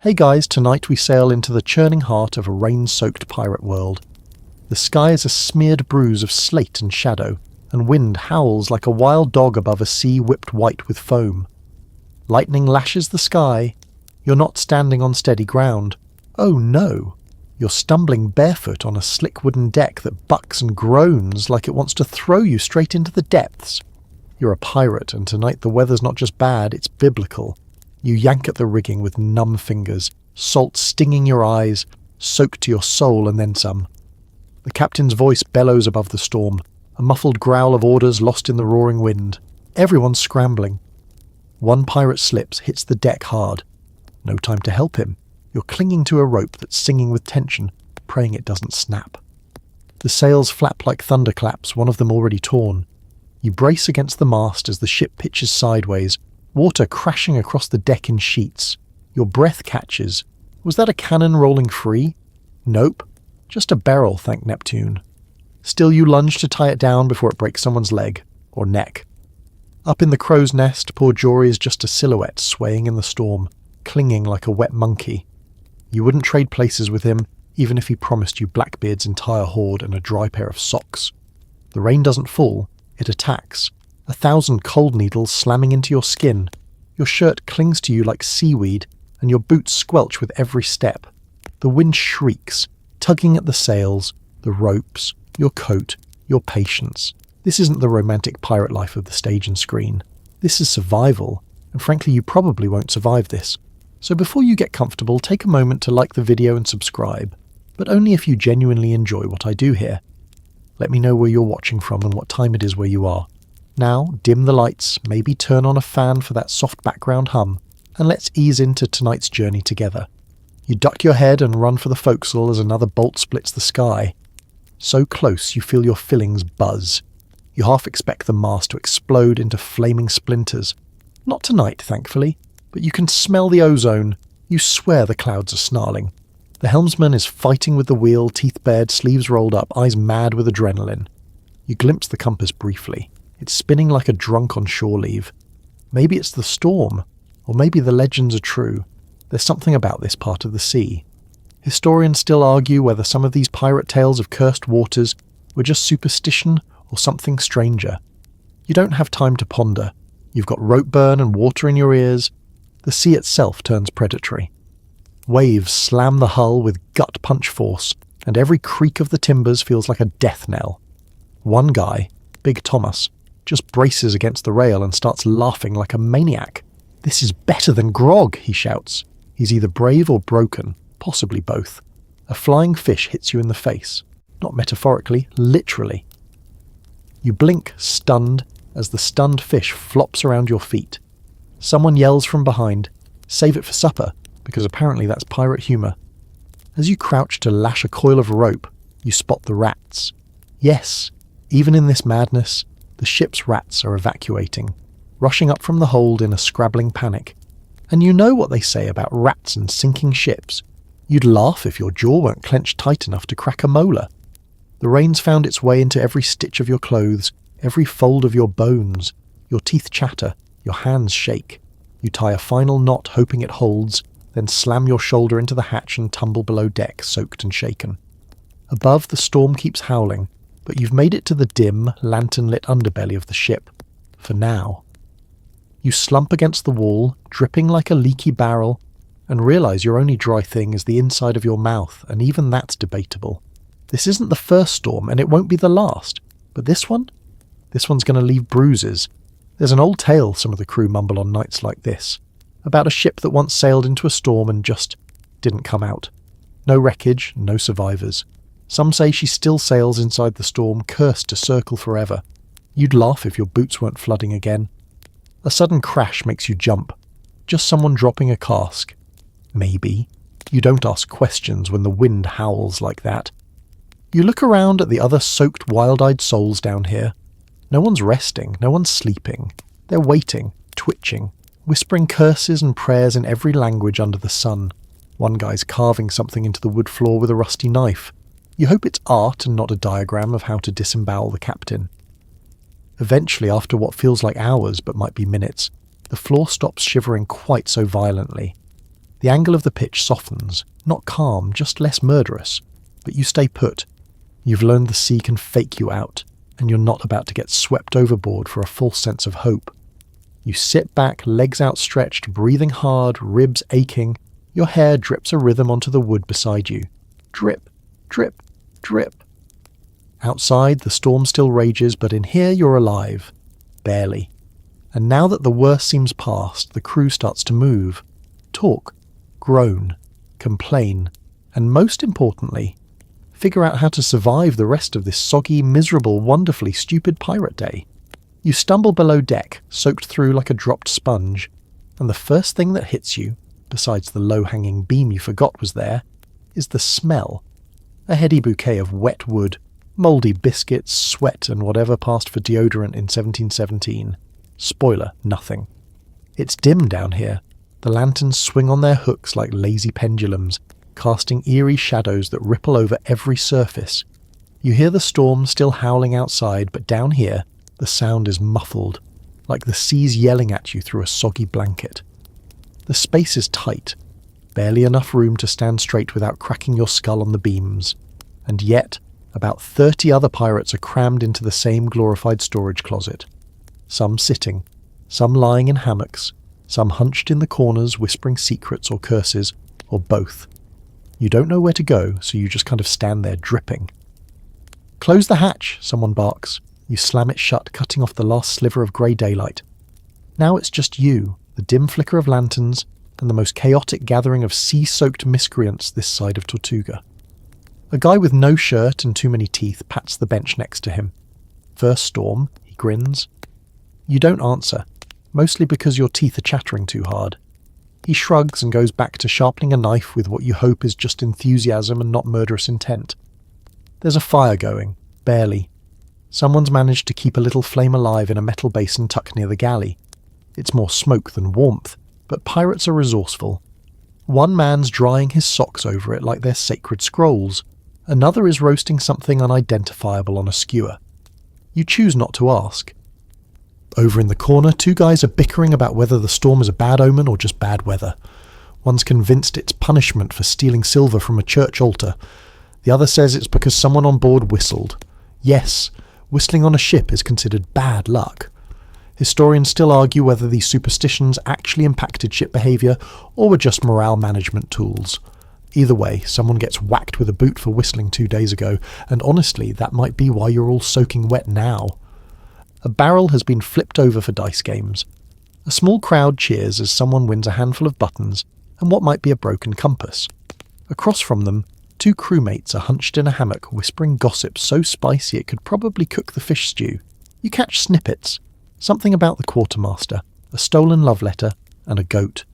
Hey guys, tonight we sail into the churning heart of a rain-soaked pirate world. The sky is a smeared bruise of slate and shadow, and wind howls like a wild dog above a sea whipped white with foam. Lightning lashes the sky. You're not standing on steady ground. Oh no! You're stumbling barefoot on a slick wooden deck that bucks and groans like it wants to throw you straight into the depths. You're a pirate, and tonight the weather's not just bad, it's biblical. You yank at the rigging with numb fingers, salt stinging your eyes, soaked to your soul and then some. The captain's voice bellows above the storm, a muffled growl of orders lost in the roaring wind. Everyone's scrambling. One pirate slips, hits the deck hard. No time to help him. You're clinging to a rope that's singing with tension, praying it doesn't snap. The sails flap like thunderclaps, one of them already torn. You brace against the mast as the ship pitches sideways, water crashing across the deck in sheets. Your breath catches. Was that a cannon rolling free? Nope. Just a barrel, thank Neptune. Still you lunge to tie it down before it breaks someone's leg, or neck. Up in the crow's nest, poor Jory is just a silhouette swaying in the storm, clinging like a wet monkey. You wouldn't trade places with him, even if he promised you Blackbeard's entire hoard and a dry pair of socks. The rain doesn't fall, it attacks. 1,000 cold needles slamming into your skin. Your shirt clings to you like seaweed, and your boots squelch with every step. The wind shrieks, tugging at the sails, the ropes, your coat, your patience. This isn't the romantic pirate life of the stage and screen. This is survival, and frankly you probably won't survive this. So before you get comfortable, take a moment to like the video and subscribe, but only if you genuinely enjoy what I do here. Let me know where you're watching from and what time it is where you are. Now, dim the lights, maybe turn on a fan for that soft background hum, and let's ease into tonight's journey together. You duck your head and run for the forecastle as another bolt splits the sky. So close you feel your fillings buzz. You half expect the mast to explode into flaming splinters. Not tonight, thankfully, but you can smell the ozone. You swear the clouds are snarling. The helmsman is fighting with the wheel, teeth bared, sleeves rolled up, eyes mad with adrenaline. You glimpse the compass briefly. It's spinning like a drunk on shore leave. Maybe it's the storm, or maybe the legends are true. There's something about this part of the sea. Historians still argue whether some of these pirate tales of cursed waters were just superstition or something stranger. You don't have time to ponder. You've got rope burn and water in your ears. The sea itself turns predatory. Waves slam the hull with gut punch force, and every creak of the timbers feels like a death knell. One guy, Big Thomas, just braces against the rail and starts laughing like a maniac. "This is better than grog," he shouts. He's either brave or broken, possibly both. A flying fish hits you in the face. Not metaphorically, literally. You blink, stunned, as the stunned fish flops around your feet. Someone yells from behind, "Save it for supper," because apparently that's pirate humour. As you crouch to lash a coil of rope, you spot the rats. Yes, even in this madness, the ship's rats are evacuating, rushing up from the hold in a scrabbling panic. And you know what they say about rats and sinking ships. You'd laugh if your jaw weren't clenched tight enough to crack a molar. The rain's found its way into every stitch of your clothes, every fold of your bones. Your teeth chatter, your hands shake. You tie a final knot hoping it holds, then slam your shoulder into the hatch and tumble below deck, soaked and shaken. Above, the storm keeps howling, but you've made it to the dim, lantern-lit underbelly of the ship. For now. You slump against the wall, dripping like a leaky barrel, and realise your only dry thing is the inside of your mouth, and even that's debatable. This isn't the first storm, and it won't be the last. But this one? This one's going to leave bruises. There's an old tale some of the crew mumble on nights like this, about a ship that once sailed into a storm and just didn't come out. No wreckage, no survivors. Some say she still sails inside the storm, cursed to circle forever. You'd laugh if your boots weren't flooding again. A sudden crash makes you jump. Just someone dropping a cask. Maybe. You don't ask questions when the wind howls like that. You look around at the other soaked, wild-eyed souls down here. No one's resting, no one's sleeping. They're waiting, twitching, whispering curses and prayers in every language under the sun. One guy's carving something into the wood floor with a rusty knife. You hope it's art and not a diagram of how to disembowel the captain. Eventually, after what feels like hours but might be minutes, the floor stops shivering quite so violently. The angle of the pitch softens, not calm, just less murderous. But you stay put. You've learned the sea can fake you out, and you're not about to get swept overboard for a false sense of hope. You sit back, legs outstretched, breathing hard, ribs aching. Your hair drips a rhythm onto the wood beside you. Drip, drip, drip. Outside, the storm still rages, but in here you're alive. Barely. And now that the worst seems past, the crew starts to move. Talk. Groan. Complain. And most importantly, figure out how to survive the rest of this soggy, miserable, wonderfully stupid pirate day. You stumble below deck, soaked through like a dropped sponge, and the first thing that hits you, besides the low-hanging beam you forgot was there, is the smell. A heady bouquet of wet wood, mouldy biscuits, sweat, and whatever passed for deodorant in 1717. Spoiler, nothing. It's dim down here. The lanterns swing on their hooks like lazy pendulums, casting eerie shadows that ripple over every surface. You hear the storm still howling outside, but down here, the sound is muffled, like the sea's yelling at you through a soggy blanket. The space is tight, barely enough room to stand straight without cracking your skull on the beams. And yet, about 30 other pirates are crammed into the same glorified storage closet. Some sitting, some lying in hammocks, some hunched in the corners whispering secrets or curses, or both. You don't know where to go, so you just kind of stand there dripping. "Close the hatch," someone barks. You slam it shut, cutting off the last sliver of grey daylight. Now it's just you, the dim flicker of lanterns, and the most chaotic gathering of sea-soaked miscreants this side of Tortuga. A guy with no shirt and too many teeth pats the bench next to him. "First storm," he grins. You don't answer, mostly because your teeth are chattering too hard. He shrugs and goes back to sharpening a knife with what you hope is just enthusiasm and not murderous intent. There's a fire going, barely. Someone's managed to keep a little flame alive in a metal basin tucked near the galley. It's more smoke than warmth, but pirates are resourceful. One man's drying his socks over it like they're sacred scrolls. Another is roasting something unidentifiable on a skewer. You choose not to ask. Over in the corner, two guys are bickering about whether the storm is a bad omen or just bad weather. One's convinced it's punishment for stealing silver from a church altar. The other says it's because someone on board whistled. Yes, whistling on a ship is considered bad luck. Historians still argue whether these superstitions actually impacted ship behaviour or were just morale management tools. Either way, someone gets whacked with a boot for whistling 2 days ago, and honestly, that might be why you're all soaking wet now. A barrel has been flipped over for dice games. A small crowd cheers as someone wins a handful of buttons and what might be a broken compass. Across from them, two crewmates are hunched in a hammock whispering gossip so spicy it could probably cook the fish stew. You catch snippets. Something about the quartermaster, a stolen love letter, and a goat.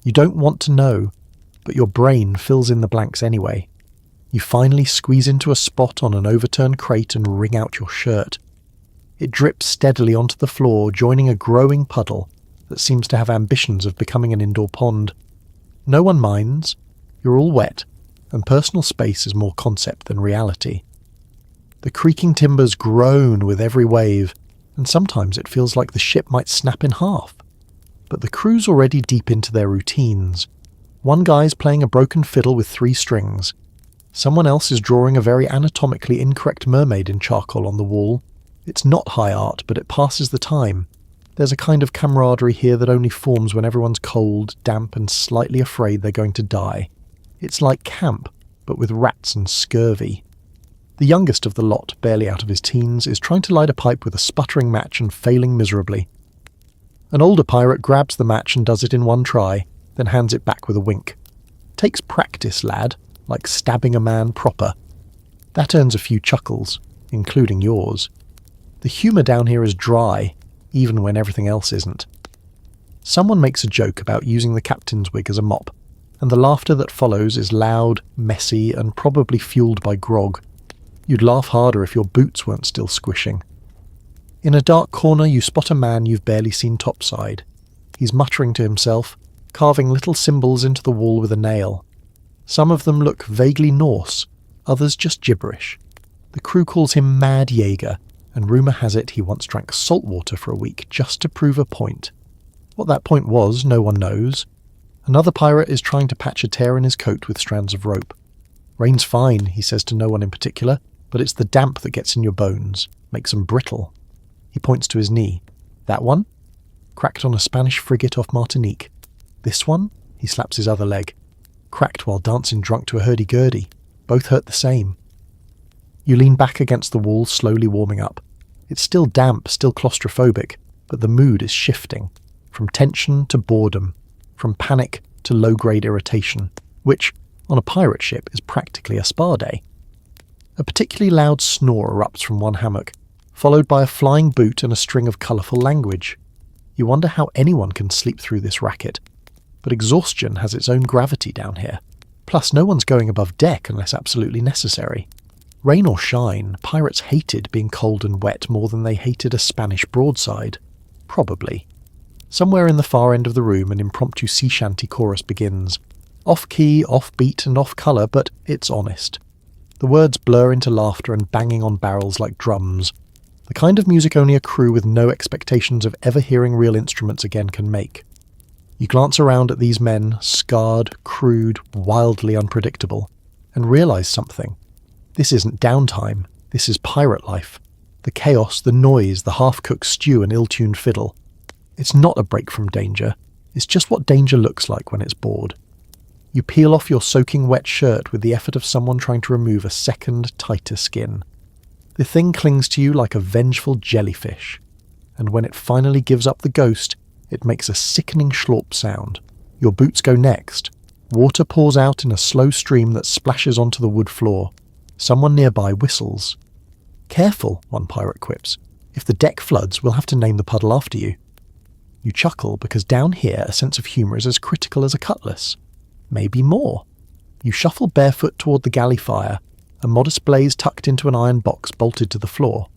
You don't want to know, but your brain fills in the blanks anyway. You finally squeeze into a spot on an overturned crate and wring out your shirt. It drips steadily onto the floor, joining a growing puddle that seems to have ambitions of becoming an indoor pond. No one minds. You're all wet, and personal space is more concept than reality. The creaking timbers groan with every wave, and sometimes it feels like the ship might snap in half. But the crew's already deep into their routines. One guy's playing a broken fiddle with 3 strings. Someone else is drawing a very anatomically incorrect mermaid in charcoal on the wall. It's not high art, but it passes the time. There's a kind of camaraderie here that only forms when everyone's cold, damp, and slightly afraid they're going to die. It's like camp, but with rats and scurvy. The youngest of the lot, barely out of his teens, is trying to light a pipe with a sputtering match and failing miserably. An older pirate grabs the match and does it in one try, then hands it back with a wink. Takes practice, lad, like stabbing a man proper. That earns a few chuckles, including yours. The humour down here is dry, even when everything else isn't. Someone makes a joke about using the captain's wig as a mop, and the laughter that follows is loud, messy, and probably fuelled by grog. You'd laugh harder if your boots weren't still squishing. In a dark corner you spot a man you've barely seen topside. He's muttering to himself, carving little symbols into the wall with a nail. Some of them look vaguely Norse, others just gibberish. The crew calls him Mad Jaeger, and rumour has it he once drank salt water for a week just to prove a point. What that point was, no one knows. Another pirate is trying to patch a tear in his coat with strands of rope. Rain's fine, he says to no one in particular, but it's the damp that gets in your bones, makes them brittle. He points to his knee. That one? Cracked on a Spanish frigate off Martinique. This one? He slaps his other leg. Cracked while dancing drunk to a hurdy-gurdy. Both hurt the same. You lean back against the wall, slowly warming up. It's still damp, still claustrophobic, but the mood is shifting. From tension to boredom. From panic to low-grade irritation, which, on a pirate ship, is practically a spa day. A particularly loud snore erupts from one hammock, followed by a flying boot and a string of colourful language. You wonder how anyone can sleep through this racket. But exhaustion has its own gravity down here. Plus, no one's going above deck unless absolutely necessary. Rain or shine, pirates hated being cold and wet more than they hated a Spanish broadside. Probably. Somewhere in the far end of the room, an impromptu sea shanty chorus begins. Off-key, off-beat and off-colour, but it's honest. The words blur into laughter and banging on barrels like drums. The kind of music only a crew with no expectations of ever hearing real instruments again can make. You glance around at these men, scarred, crude, wildly unpredictable, and realise something. This isn't downtime, this is pirate life. The chaos, the noise, the half-cooked stew and ill-tuned fiddle. It's not a break from danger, it's just what danger looks like when it's bored. You peel off your soaking wet shirt with the effort of someone trying to remove a second, tighter skin. The thing clings to you like a vengeful jellyfish, and when it finally gives up the ghost, it makes a sickening slorp sound. Your boots go next. Water pours out in a slow stream that splashes onto the wood floor. Someone nearby whistles. Careful, one pirate quips. If the deck floods, we'll have to name the puddle after you. You chuckle because down here a sense of humour is as critical as a cutlass. Maybe more. You shuffle barefoot toward the galley fire, a modest blaze tucked into an iron box bolted to the floor.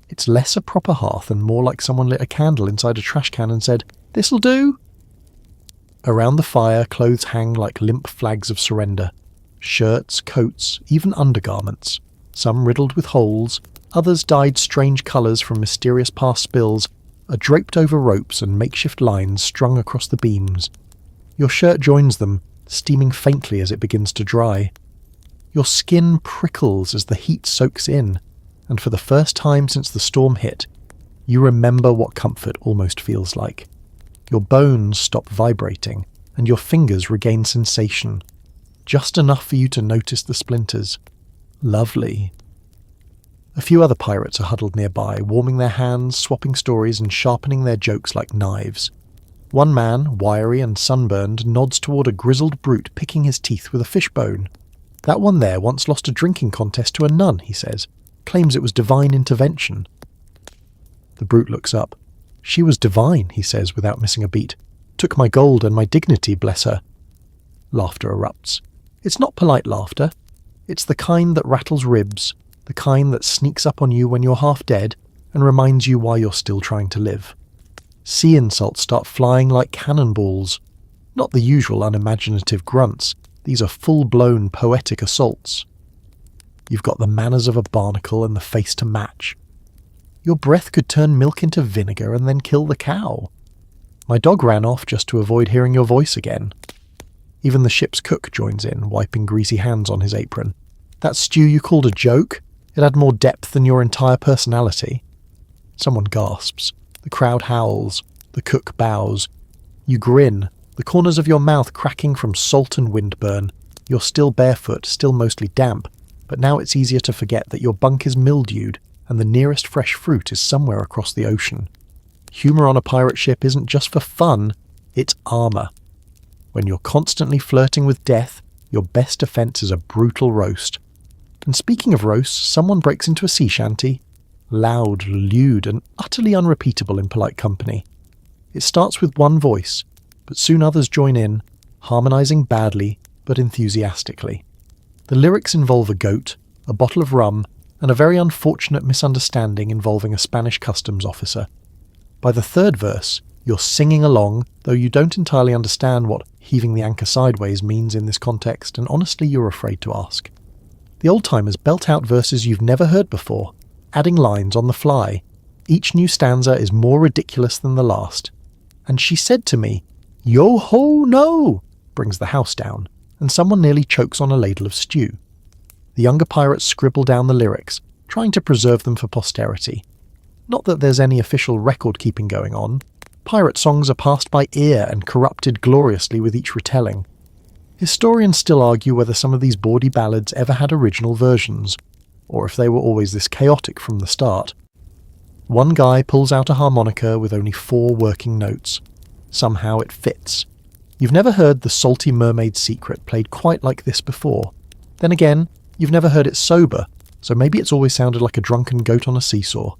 It's less a proper hearth and more like someone lit a candle inside a trash can and said, "This'll do." Around the fire, clothes hang like limp flags of surrender. Shirts, coats, even undergarments. Some riddled with holes, others dyed strange colours from mysterious past spills, are draped over ropes and makeshift lines strung across the beams. Your shirt joins them, steaming faintly as it begins to dry. Your skin prickles as the heat soaks in, and for the first time since the storm hit, you remember what comfort almost feels like. Your bones stop vibrating, and your fingers regain sensation. Just enough for you to notice the splinters. Lovely. A few other pirates are huddled nearby, warming their hands, swapping stories and sharpening their jokes like knives. One man, wiry and sunburned, nods toward a grizzled brute picking his teeth with a fishbone. That one there once lost a drinking contest to a nun, he says. Claims it was divine intervention. The brute looks up. She was divine, he says without missing a beat. Took my gold and my dignity, bless her. Laughter erupts. It's not polite laughter. It's the kind that rattles ribs, the kind that sneaks up on you when you're half dead and reminds you why you're still trying to live. Sea insults start flying like cannonballs. Not the usual unimaginative grunts. These are full-blown poetic assaults. You've got the manners of a barnacle and the face to match. Your breath could turn milk into vinegar and then kill the cow. My dog ran off just to avoid hearing your voice again. Even the ship's cook joins in, wiping greasy hands on his apron. That stew you called a joke? It had more depth than your entire personality. Someone gasps. The crowd howls. The cook bows. You grin, the corners of your mouth cracking from salt and windburn. You're still barefoot, still mostly damp, but now it's easier to forget that your bunk is mildewed and the nearest fresh fruit is somewhere across the ocean. Humour on a pirate ship isn't just for fun, it's armour. When you're constantly flirting with death, your best defence is a brutal roast. And speaking of roasts, someone breaks into a sea shanty. Loud, lewd, and utterly unrepeatable in polite company. It starts with one voice, but soon others join in, harmonising badly, but enthusiastically. The lyrics involve a goat, a bottle of rum, and a very unfortunate misunderstanding involving a Spanish customs officer. By the third verse, you're singing along, though you don't entirely understand what heaving the anchor sideways means in this context, and honestly you're afraid to ask. The old-timers belt out verses you've never heard before, adding lines on the fly. Each new stanza is more ridiculous than the last. And she said to me, "Yo ho no!" brings the house down, and someone nearly chokes on a ladle of stew. The younger pirates scribble down the lyrics, trying to preserve them for posterity. Not that there's any official record-keeping going on. Pirate songs are passed by ear and corrupted gloriously with each retelling. Historians still argue whether some of these bawdy ballads ever had original versions, or if they were always this chaotic from the start. One guy pulls out a harmonica with only 4 working notes. Somehow it fits. You've never heard the Salty Mermaid Secret played quite like this before. Then again, you've never heard it sober, so maybe it's always sounded like a drunken goat on a seesaw.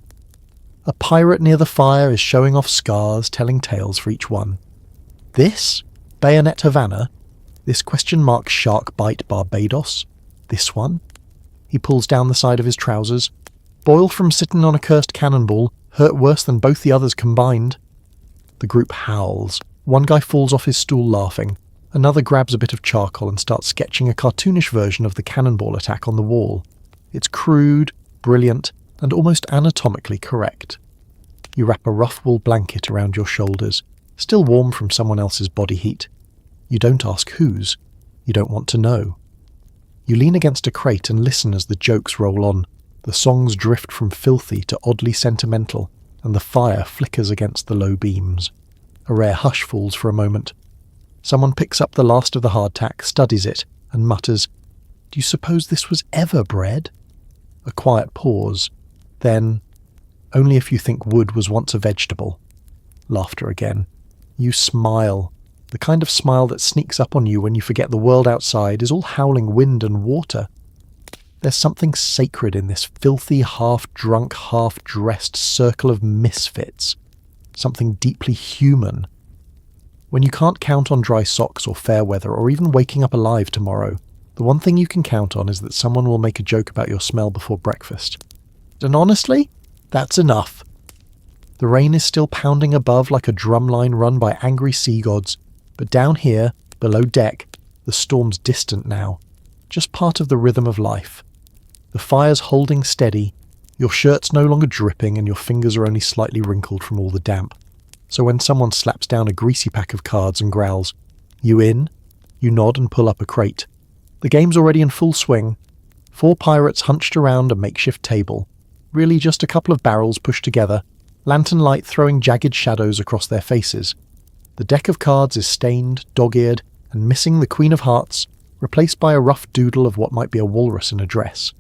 A pirate near the fire is showing off scars, telling tales for each one. This? Bayonet Havana? This shark bite Barbados? This one? He pulls down the side of his trousers. Boyle from sitting on a cursed cannonball, hurt worse than both the others combined. The group howls. One guy falls off his stool laughing. Another grabs a bit of charcoal and starts sketching a cartoonish version of the cannonball attack on the wall. It's crude, brilliant, and almost anatomically correct. You wrap a rough wool blanket around your shoulders, still warm from someone else's body heat. You don't ask whose. You don't want to know. You lean against a crate and listen as the jokes roll on. The songs drift from filthy to oddly sentimental, and the fire flickers against the low beams. A rare hush falls for a moment. Someone picks up the last of the hardtack, studies it, and mutters, "Do you suppose this was ever bread?" A quiet pause. Then, "Only if you think wood was once a vegetable." Laughter again. You smile. The kind of smile that sneaks up on you when you forget the world outside is all howling wind and water. There's something sacred in this filthy, half-drunk, half-dressed circle of misfits. Something deeply human. When you can't count on dry socks or fair weather or even waking up alive tomorrow, the one thing you can count on is that someone will make a joke about your smell before breakfast. And honestly, that's enough. The rain is still pounding above like a drumline run by angry sea gods, but down here, below deck, the storm's distant now, just part of the rhythm of life. The fire's holding steady, your shirt's no longer dripping and your fingers are only slightly wrinkled from all the damp. So when someone slaps down a greasy pack of cards and growls, "You in?" you nod and pull up a crate. The game's already in full swing. 4 pirates hunched around a makeshift table. Really just a couple of barrels pushed together, lantern light throwing jagged shadows across their faces. The deck of cards is stained, dog-eared, and missing the Queen of Hearts, replaced by a rough doodle of what might be a walrus in a dress.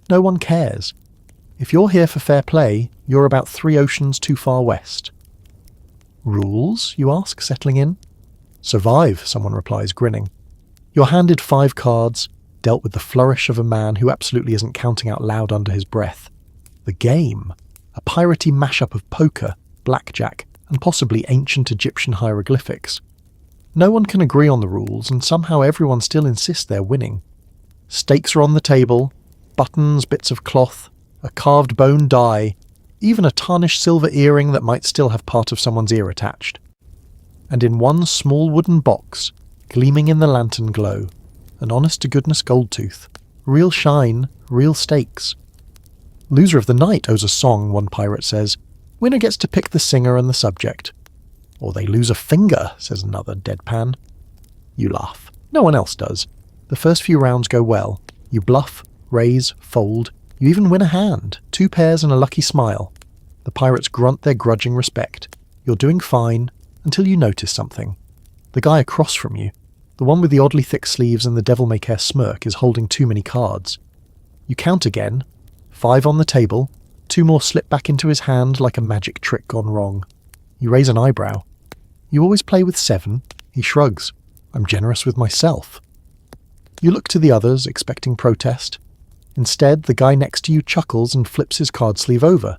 No one cares. If you're here for fair play, you're about 3 oceans too far west. Rules, you ask, settling in? Survive, someone replies, grinning. You're handed 5 cards, dealt with the flourish of a man who absolutely isn't counting out loud under his breath. The game, a piratey mashup of poker, blackjack, and possibly ancient Egyptian hieroglyphics. No one can agree on the rules, and somehow everyone still insists they're winning. Stakes are on the table, buttons, bits of cloth, a carved bone die, even a tarnished silver earring that might still have part of someone's ear attached. And in one small wooden box, gleaming in the lantern glow, an honest-to-goodness gold tooth. Real shine, real stakes. Loser of the night owes a song, one pirate says. Winner gets to pick the singer and the subject. Or they lose a finger, says another, deadpan. You laugh. No one else does. The first few rounds go well. You bluff, raise, fold. You even win a hand, 2 pairs and a lucky smile. The pirates grunt their grudging respect. You're doing fine, until you notice something. The guy across from you, the one with the oddly thick sleeves and the devil-may-care smirk, is holding too many cards. You count again. 5 on the table. 2 more slip back into his hand like a magic trick gone wrong. You raise an eyebrow. You always play with 7. He shrugs. I'm generous with myself. You look to the others, expecting protest. Instead, the guy next to you chuckles and flips his card sleeve over,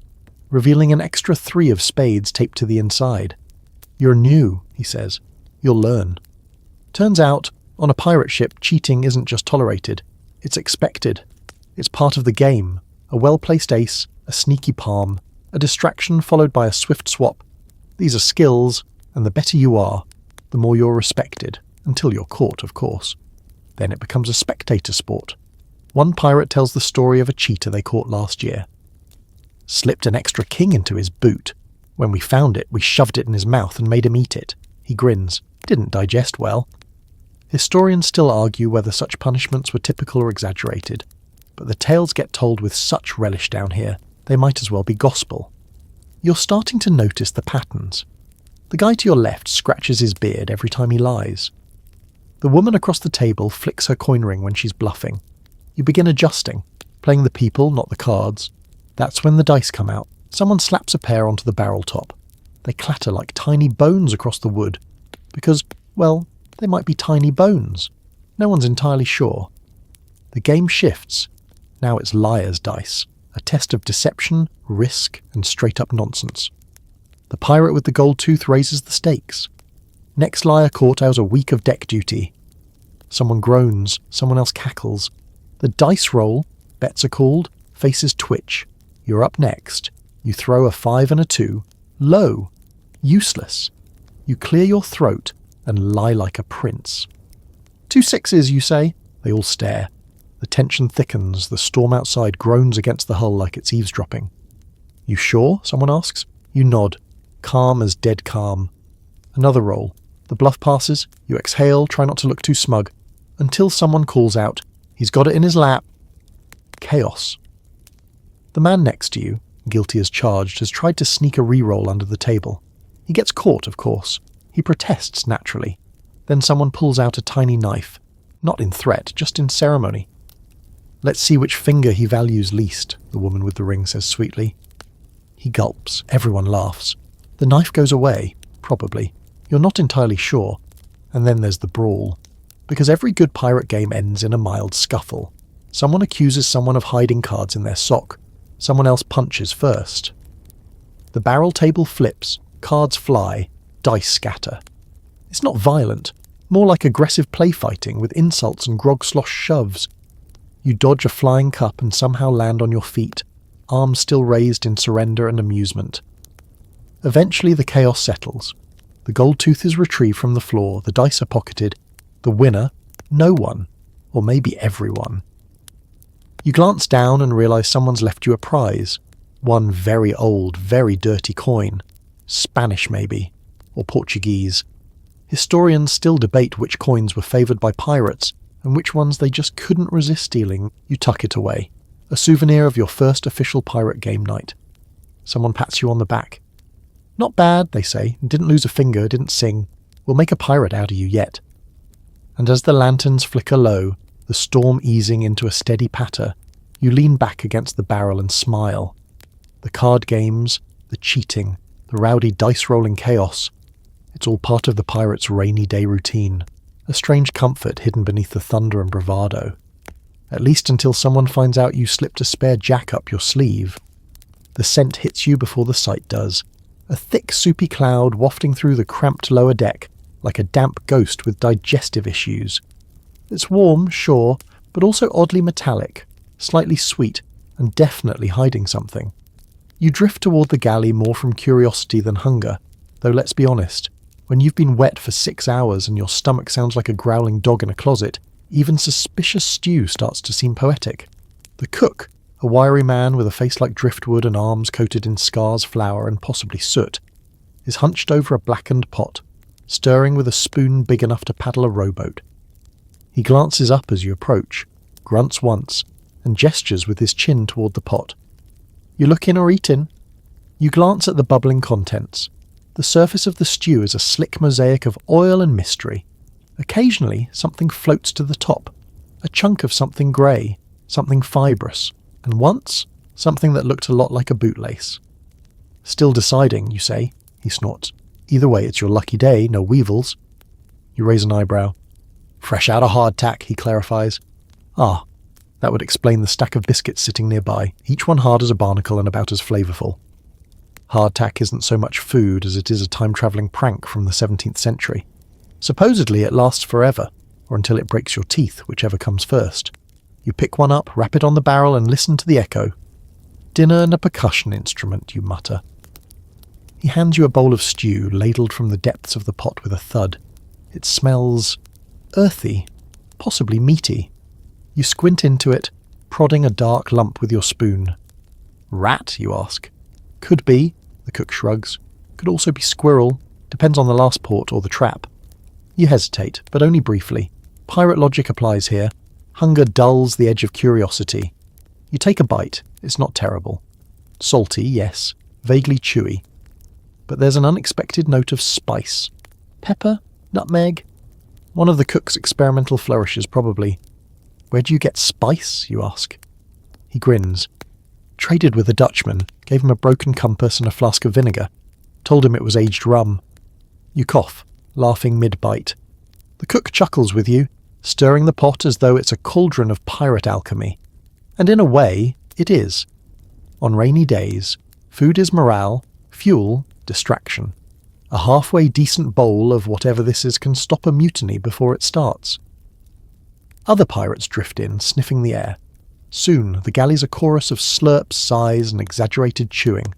revealing an extra 3 of spades taped to the inside. You're new, he says. You'll learn. Turns out, on a pirate ship, cheating isn't just tolerated. It's expected. It's part of the game. A well-placed ace, a sneaky palm, a distraction followed by a swift swap. These are skills, and the better you are, the more you're respected, until you're caught, of course. Then it becomes a spectator sport. One pirate tells the story of a cheater they caught last year. Slipped an extra king into his boot. When we found it, we shoved it in his mouth and made him eat it. He grins. Didn't digest well. Historians still argue whether such punishments were typical or exaggerated, but the tales get told with such relish down here, they might as well be gospel. You're starting to notice the patterns. The guy to your left scratches his beard every time he lies. The woman across the table flicks her coin ring when she's bluffing. You begin adjusting, playing the people, not the cards. That's when the dice come out. Someone slaps a pair onto the barrel top. They clatter like tiny bones across the wood. Because, well, they might be tiny bones. No one's entirely sure. The game shifts. Now it's liar's dice, a test of deception, risk, and straight-up nonsense. The pirate with the gold tooth raises the stakes. Next liar caught out a week of deck duty. Someone groans, someone else cackles. The dice roll, bets are called, faces twitch. You're up next. You throw a 5 and a 2. Low. Useless. You clear your throat and lie like a prince. 2 6s, you say. They all stare. The tension thickens, the storm outside groans against the hull like it's eavesdropping. You sure? Someone asks. You nod, calm as dead calm. Another roll. The bluff passes, you exhale, try not to look too smug, until someone calls out, he's got it in his lap. Chaos. The man next to you, guilty as charged, has tried to sneak a re-roll under the table. He gets caught, of course. He protests naturally. Then someone pulls out a tiny knife. Not in threat, just in ceremony. Let's see which finger he values least, the woman with the ring says sweetly. He gulps. Everyone laughs. The knife goes away, probably. You're not entirely sure. And then there's the brawl. Because every good pirate game ends in a mild scuffle. Someone accuses someone of hiding cards in their sock. Someone else punches first. The barrel table flips. Cards fly. Dice scatter. It's not violent. More like aggressive play fighting with insults and grog-slosh shoves. You dodge a flying cup and somehow land on your feet, arms still raised in surrender and amusement. Eventually the chaos settles. The gold tooth is retrieved from the floor, the dice are pocketed. The winner? No one. Or maybe everyone. You glance down and realise someone's left you a prize. One very old, very dirty coin. Spanish maybe. Or Portuguese. Historians still debate which coins were favoured by pirates, and which ones they just couldn't resist stealing. You tuck it away. A souvenir of your first official pirate game night. Someone pats you on the back. Not bad, they say. Didn't lose a finger, didn't sing. We'll make a pirate out of you yet. And as the lanterns flicker low, the storm easing into a steady patter, you lean back against the barrel and smile. The card games, the cheating, the rowdy dice-rolling chaos. It's all part of the pirate's rainy day routine. A strange comfort hidden beneath the thunder and bravado. At least until someone finds out you slipped a spare jack up your sleeve. The scent hits you before the sight does. A thick soupy cloud wafting through the cramped lower deck, like a damp ghost with digestive issues. It's warm, sure, but also oddly metallic, slightly sweet, and definitely hiding something. You drift toward the galley more from curiosity than hunger, though let's be honest, when you've been wet for 6 hours and your stomach sounds like a growling dog in a closet, even suspicious stew starts to seem poetic. The cook, a wiry man with a face like driftwood and arms coated in scars, flour, and possibly soot, is hunched over a blackened pot, stirring with a spoon big enough to paddle a rowboat. He glances up as you approach, grunts once, and gestures with his chin toward the pot. You look in or eat in. You glance at the bubbling contents. The surface of the stew is a slick mosaic of oil and mystery. Occasionally, something floats to the top, a chunk of something grey, something fibrous, and once, something that looked a lot like a bootlace. Still deciding, you say, he snorts. Either way, it's your lucky day, no weevils. You raise an eyebrow. Fresh out of hardtack, he clarifies. Ah, that would explain the stack of biscuits sitting nearby, each one hard as a barnacle and about as flavourful. Hardtack isn't so much food as it is a time-travelling prank from the 17th century. Supposedly it lasts forever, or until it breaks your teeth, whichever comes first. You pick one up, wrap it on the barrel, and listen to the echo. Dinner and a percussion instrument, you mutter. He hands you a bowl of stew, ladled from the depths of the pot with a thud. It smells earthy, possibly meaty. You squint into it, prodding a dark lump with your spoon. Rat, you ask. Could be, the cook shrugs. Could also be squirrel, depends on the last port or the trap. You hesitate, but only briefly. Pirate logic applies here. Hunger dulls the edge of curiosity. You take a bite. It's not terrible. Salty, yes. Vaguely chewy. But there's an unexpected note of spice. Pepper? Nutmeg? One of the cook's experimental flourishes, probably. Where do you get spice, you ask? He grins. Traded with a Dutchman, gave him a broken compass and a flask of vinegar. Told him it was aged rum. You cough, laughing mid-bite. The cook chuckles with you, stirring the pot as though it's a cauldron of pirate alchemy. And in a way, it is. On rainy days, food is morale, fuel, distraction. A halfway decent bowl of whatever this is can stop a mutiny before it starts. Other pirates drift in, sniffing the air. Soon, the galley's a chorus of slurps, sighs, and exaggerated chewing.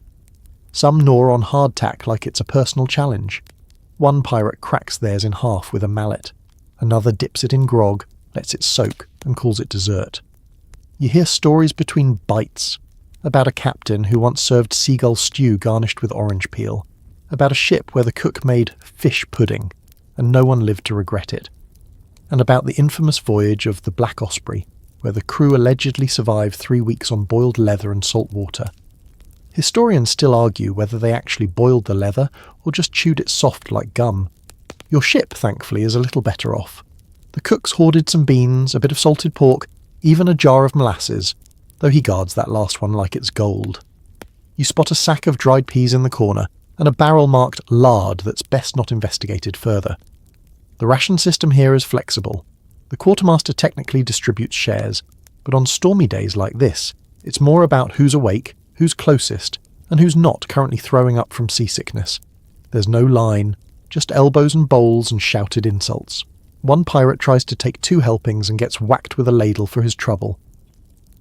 Some gnaw on hardtack like it's a personal challenge. One pirate cracks theirs in half with a mallet. Another dips it in grog, lets it soak, and calls it dessert. You hear stories between bites. About a captain who once served seagull stew garnished with orange peel. About a ship where the cook made fish pudding, and no one lived to regret it. And about the infamous voyage of the Black Osprey, where the crew allegedly survived 3 weeks on boiled leather and salt water. Historians still argue whether they actually boiled the leather or just chewed it soft like gum. Your ship, thankfully, is a little better off. The cook's hoarded some beans, a bit of salted pork, even a jar of molasses, though he guards that last one like it's gold. You spot a sack of dried peas in the corner, and a barrel marked lard that's best not investigated further. The ration system here is flexible. The quartermaster technically distributes shares, but on stormy days like this, it's more about who's awake, who's closest, and who's not currently throwing up from seasickness. There's no line, just elbows and bowls and shouted insults. One pirate tries to take 2 helpings and gets whacked with a ladle for his trouble.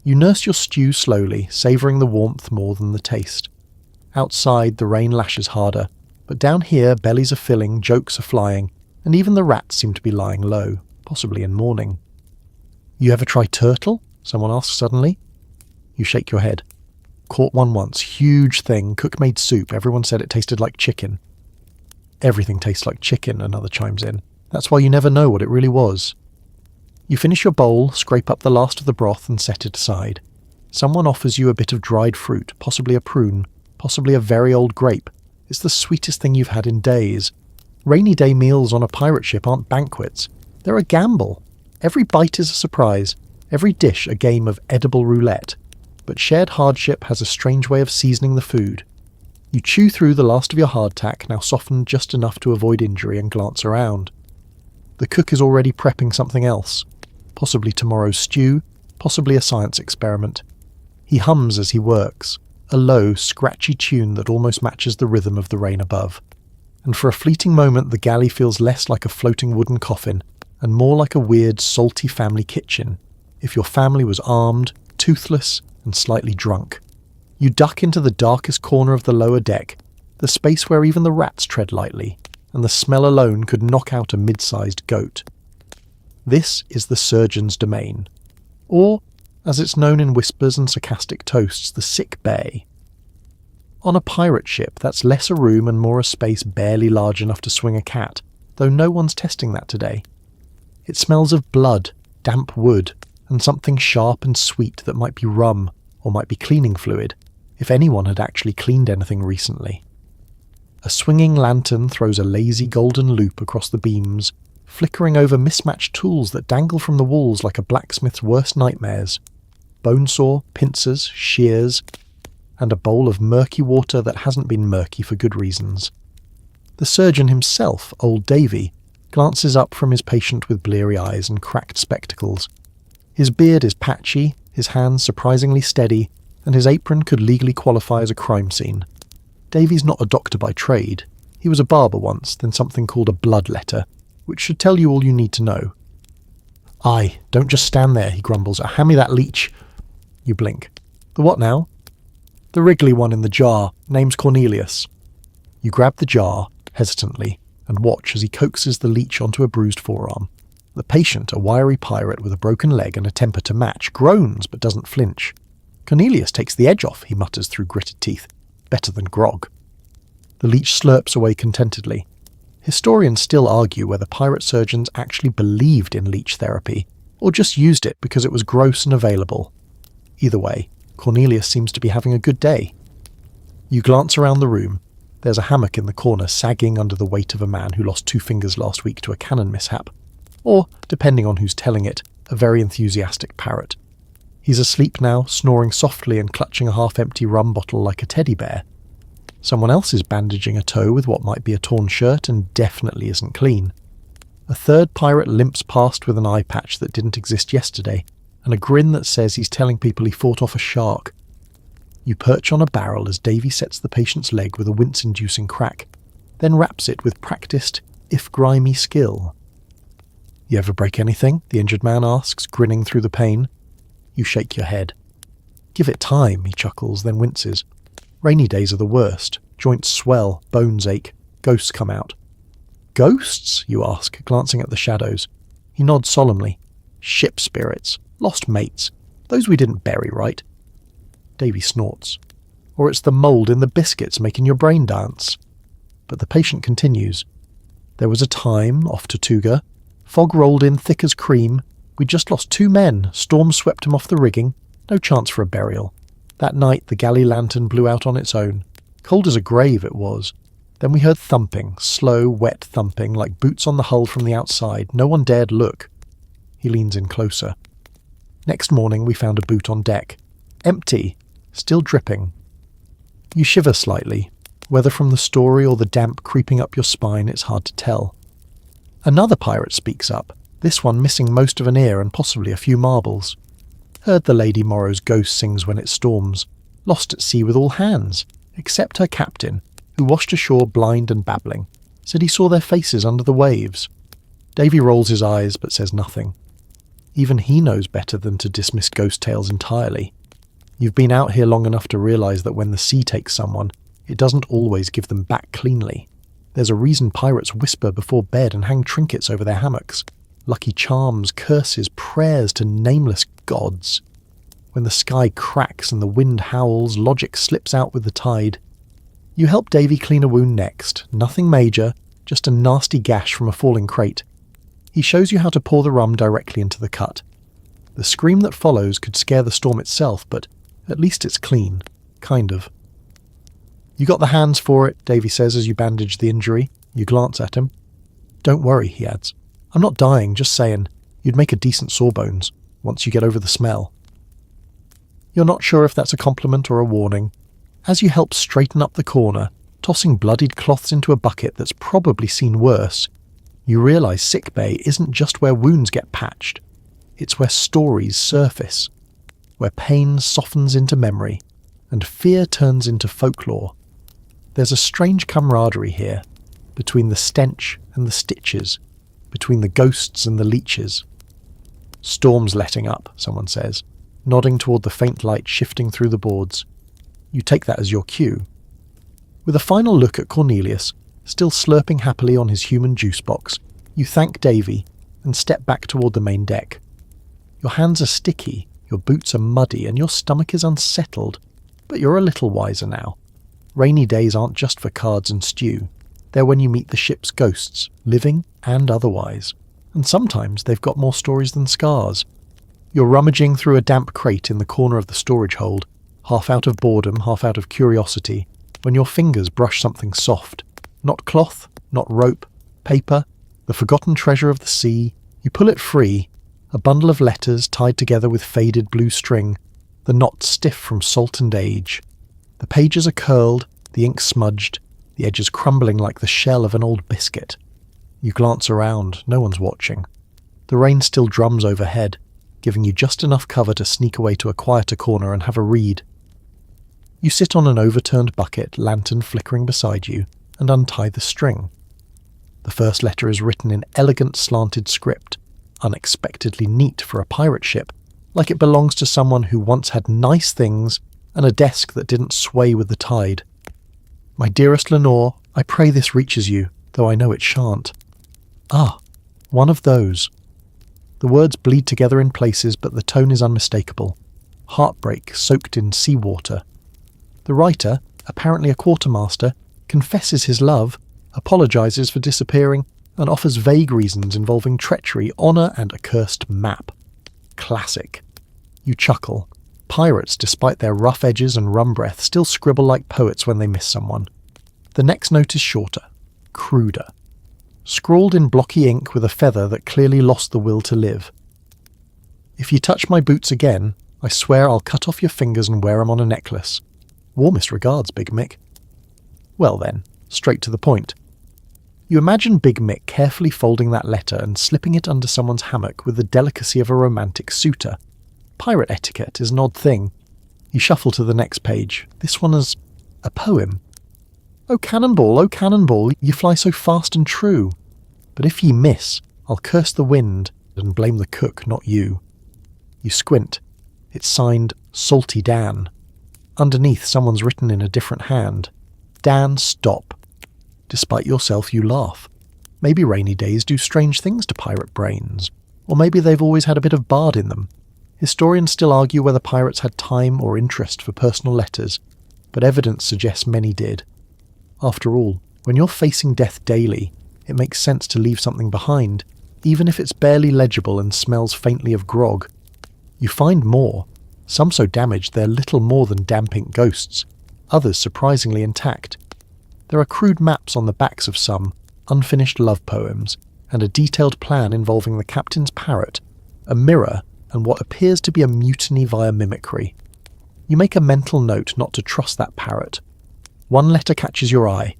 You nurse your stew slowly, savouring the warmth more than the taste. Outside, the rain lashes harder, but down here bellies are filling, jokes are flying, and even the rats seem to be lying low, possibly in mourning. You ever try turtle? Someone asks suddenly. You shake your head. Caught one once, huge thing, cook made soup, everyone said it tasted like chicken. Everything tastes like chicken, another chimes in. That's why you never know what it really was. You finish your bowl, scrape up the last of the broth and set it aside. Someone offers you a bit of dried fruit, possibly a prune, possibly a very old grape. It's the sweetest thing you've had in days. Rainy day meals on a pirate ship aren't banquets. They're a gamble. Every bite is a surprise, every dish a game of edible roulette. But shared hardship has a strange way of seasoning the food. You chew through the last of your hardtack, now softened just enough to avoid injury, and glance around. The cook is already prepping something else. Possibly tomorrow's stew, possibly a science experiment. He hums as he works, a low, scratchy tune that almost matches the rhythm of the rain above. And for a fleeting moment the galley feels less like a floating wooden coffin, and more like a weird, salty family kitchen, if your family was armed, toothless, and slightly drunk. You duck into the darkest corner of the lower deck, the space where even the rats tread lightly, and the smell alone could knock out a mid-sized goat. This is the surgeon's domain, or, as it's known in whispers and sarcastic toasts, the sick bay. On a pirate ship, that's less a room and more a space barely large enough to swing a cat, though no one's testing that today. It smells of blood, damp wood, and something sharp and sweet that might be rum, or might be cleaning fluid, if anyone had actually cleaned anything recently. A swinging lantern throws a lazy golden loop across the beams, flickering over mismatched tools that dangle from the walls like a blacksmith's worst nightmares. Bone saw, pincers, shears, and a bowl of murky water that hasn't been murky for good reasons. The surgeon himself, old Davy, glances up from his patient with bleary eyes and cracked spectacles. His beard is patchy, his hands surprisingly steady, and his apron could legally qualify as a crime scene. Davy's not a doctor by trade. He was a barber once, then something called a bloodletter, which should tell you all you need to know. Aye, don't just stand there, he grumbles. Hand me that leech. You blink. The what now? The wriggly one in the jar. Name's Cornelius. You grab the jar, hesitantly, and watch as he coaxes the leech onto a bruised forearm. The patient, a wiry pirate with a broken leg and a temper to match, groans but doesn't flinch. Cornelius takes the edge off, he mutters through gritted teeth. Better than grog. The leech slurps away contentedly. Historians still argue whether pirate surgeons actually believed in leech therapy, or just used it because it was gross and available. Either way, Cornelius seems to be having a good day. You glance around the room. There's a hammock in the corner sagging under the weight of a man who lost 2 fingers last week to a cannon mishap. Or, depending on who's telling it, a very enthusiastic parrot. He's asleep now, snoring softly and clutching a half-empty rum bottle like a teddy bear. Someone else is bandaging a toe with what might be a torn shirt and definitely isn't clean. A third pirate limps past with an eye patch that didn't exist yesterday, and a grin that says he's telling people he fought off a shark. You perch on a barrel as Davy sets the patient's leg with a wince-inducing crack, then wraps it with practiced, if grimy, skill. "You ever break anything?" the injured man asks, grinning through the pain. You shake your head. "Give it time," he chuckles, then winces. "Rainy days are the worst. Joints swell, bones ache, ghosts come out." "Ghosts?" you ask, glancing at the shadows. He nods solemnly. "Ship spirits. Lost mates. Those we didn't bury, right?" Davy snorts. "Or it's the mould in the biscuits making your brain dance." But the patient continues. "There was a time, off Tortuga. Fog rolled in thick as cream. We'd just lost 2 men. Storm swept them off the rigging. No chance for a burial. That night the galley lantern blew out on its own. Cold as a grave it was. Then we heard thumping, slow, wet thumping, like boots on the hull from the outside. No one dared look." He leans in closer. "Next morning we found a boot on deck. Empty. Still dripping." You shiver slightly. Whether from the story or the damp creeping up your spine, it's hard to tell. Another pirate speaks up, this one missing most of an ear and possibly a few marbles. "Heard the Lady Morrow's ghost sings when it storms. Lost at sea with all hands, except her captain, who washed ashore blind and babbling. Said he saw their faces under the waves." Davy rolls his eyes but says nothing. Even he knows better than to dismiss ghost tales entirely. You've been out here long enough to realise that when the sea takes someone, it doesn't always give them back cleanly. There's a reason pirates whisper before bed and hang trinkets over their hammocks. Lucky charms, curses, prayers to nameless gods. When the sky cracks and the wind howls, logic slips out with the tide. You help Davy clean a wound next. Nothing major, just a nasty gash from a falling crate. He shows you how to pour the rum directly into the cut. The scream that follows could scare the storm itself, but at least it's clean. Kind of. "You got the hands for it," Davy says as you bandage the injury. You glance at him. "Don't worry," he adds. "I'm not dying, just saying. You'd make a decent sawbones, once you get over the smell." You're not sure if that's a compliment or a warning. As you help straighten up the corner, tossing bloodied cloths into a bucket that's probably seen worse, you realise sick bay isn't just where wounds get patched. It's where stories surface, where pain softens into memory, and fear turns into folklore. There's a strange camaraderie here, between the stench and the stitches, between the ghosts and the leeches. "Storm's letting up," someone says, nodding toward the faint light shifting through the boards. You take that as your cue. With a final look at Cornelius, still slurping happily on his human juice box, you thank Davy and step back toward the main deck. Your hands are sticky, your boots are muddy, and your stomach is unsettled, but you're a little wiser now. Rainy days aren't just for cards and stew. They're when you meet the ship's ghosts, living and otherwise. And sometimes they've got more stories than scars. You're rummaging through a damp crate in the corner of the storage hold, half out of boredom, half out of curiosity, when your fingers brush something soft. Not cloth, not rope, paper, the forgotten treasure of the sea. You pull it free, a bundle of letters tied together with faded blue string, the knot stiff from salt and age. The pages are curled, the ink smudged, the edges crumbling like the shell of an old biscuit. You glance around, no one's watching. The rain still drums overhead, giving you just enough cover to sneak away to a quieter corner and have a read. You sit on an overturned bucket, lantern flickering beside you, and untie the string. The first letter is written in elegant slanted script, unexpectedly neat for a pirate ship, like it belongs to someone who once had nice things and a desk that didn't sway with the tide. "My dearest Lenore, I pray this reaches you, though I know it shan't." Ah, one of those. The words bleed together in places, but the tone is unmistakable. Heartbreak soaked in seawater. The writer, apparently a quartermaster, confesses his love, apologises for disappearing, and offers vague reasons involving treachery, honour and a cursed map. Classic. You chuckle. Pirates, despite their rough edges and rum breath, still scribble like poets when they miss someone. The next note is shorter, cruder. Scrawled in blocky ink with a feather that clearly lost the will to live. If you touch my boots again, I swear I'll cut off your fingers and wear 'em on a necklace. Warmest regards, Big Mick. Well then, straight to the point. You imagine Big Mick carefully folding that letter and slipping it under someone's hammock with the delicacy of a romantic suitor. Pirate etiquette is an odd thing. You shuffle to the next page. This one is a poem. Oh cannonball, you fly so fast and true. But if ye miss, I'll curse the wind and blame the cook, not you. You squint. It's signed Salty Dan. Underneath, someone's written in a different hand. Dan, stop. Despite yourself, you laugh. Maybe rainy days do strange things to pirate brains. Or maybe they've always had a bit of bard in them. Historians still argue whether pirates had time or interest for personal letters, but evidence suggests many did. After all, when you're facing death daily, it makes sense to leave something behind, even if it's barely legible and smells faintly of grog. You find more, some so damaged they're little more than damp ink ghosts, others surprisingly intact. There are crude maps on the backs of some, unfinished love poems, and a detailed plan involving the captain's parrot, a mirror, and what appears to be a mutiny via mimicry. You make a mental note not to trust that parrot. One letter catches your eye.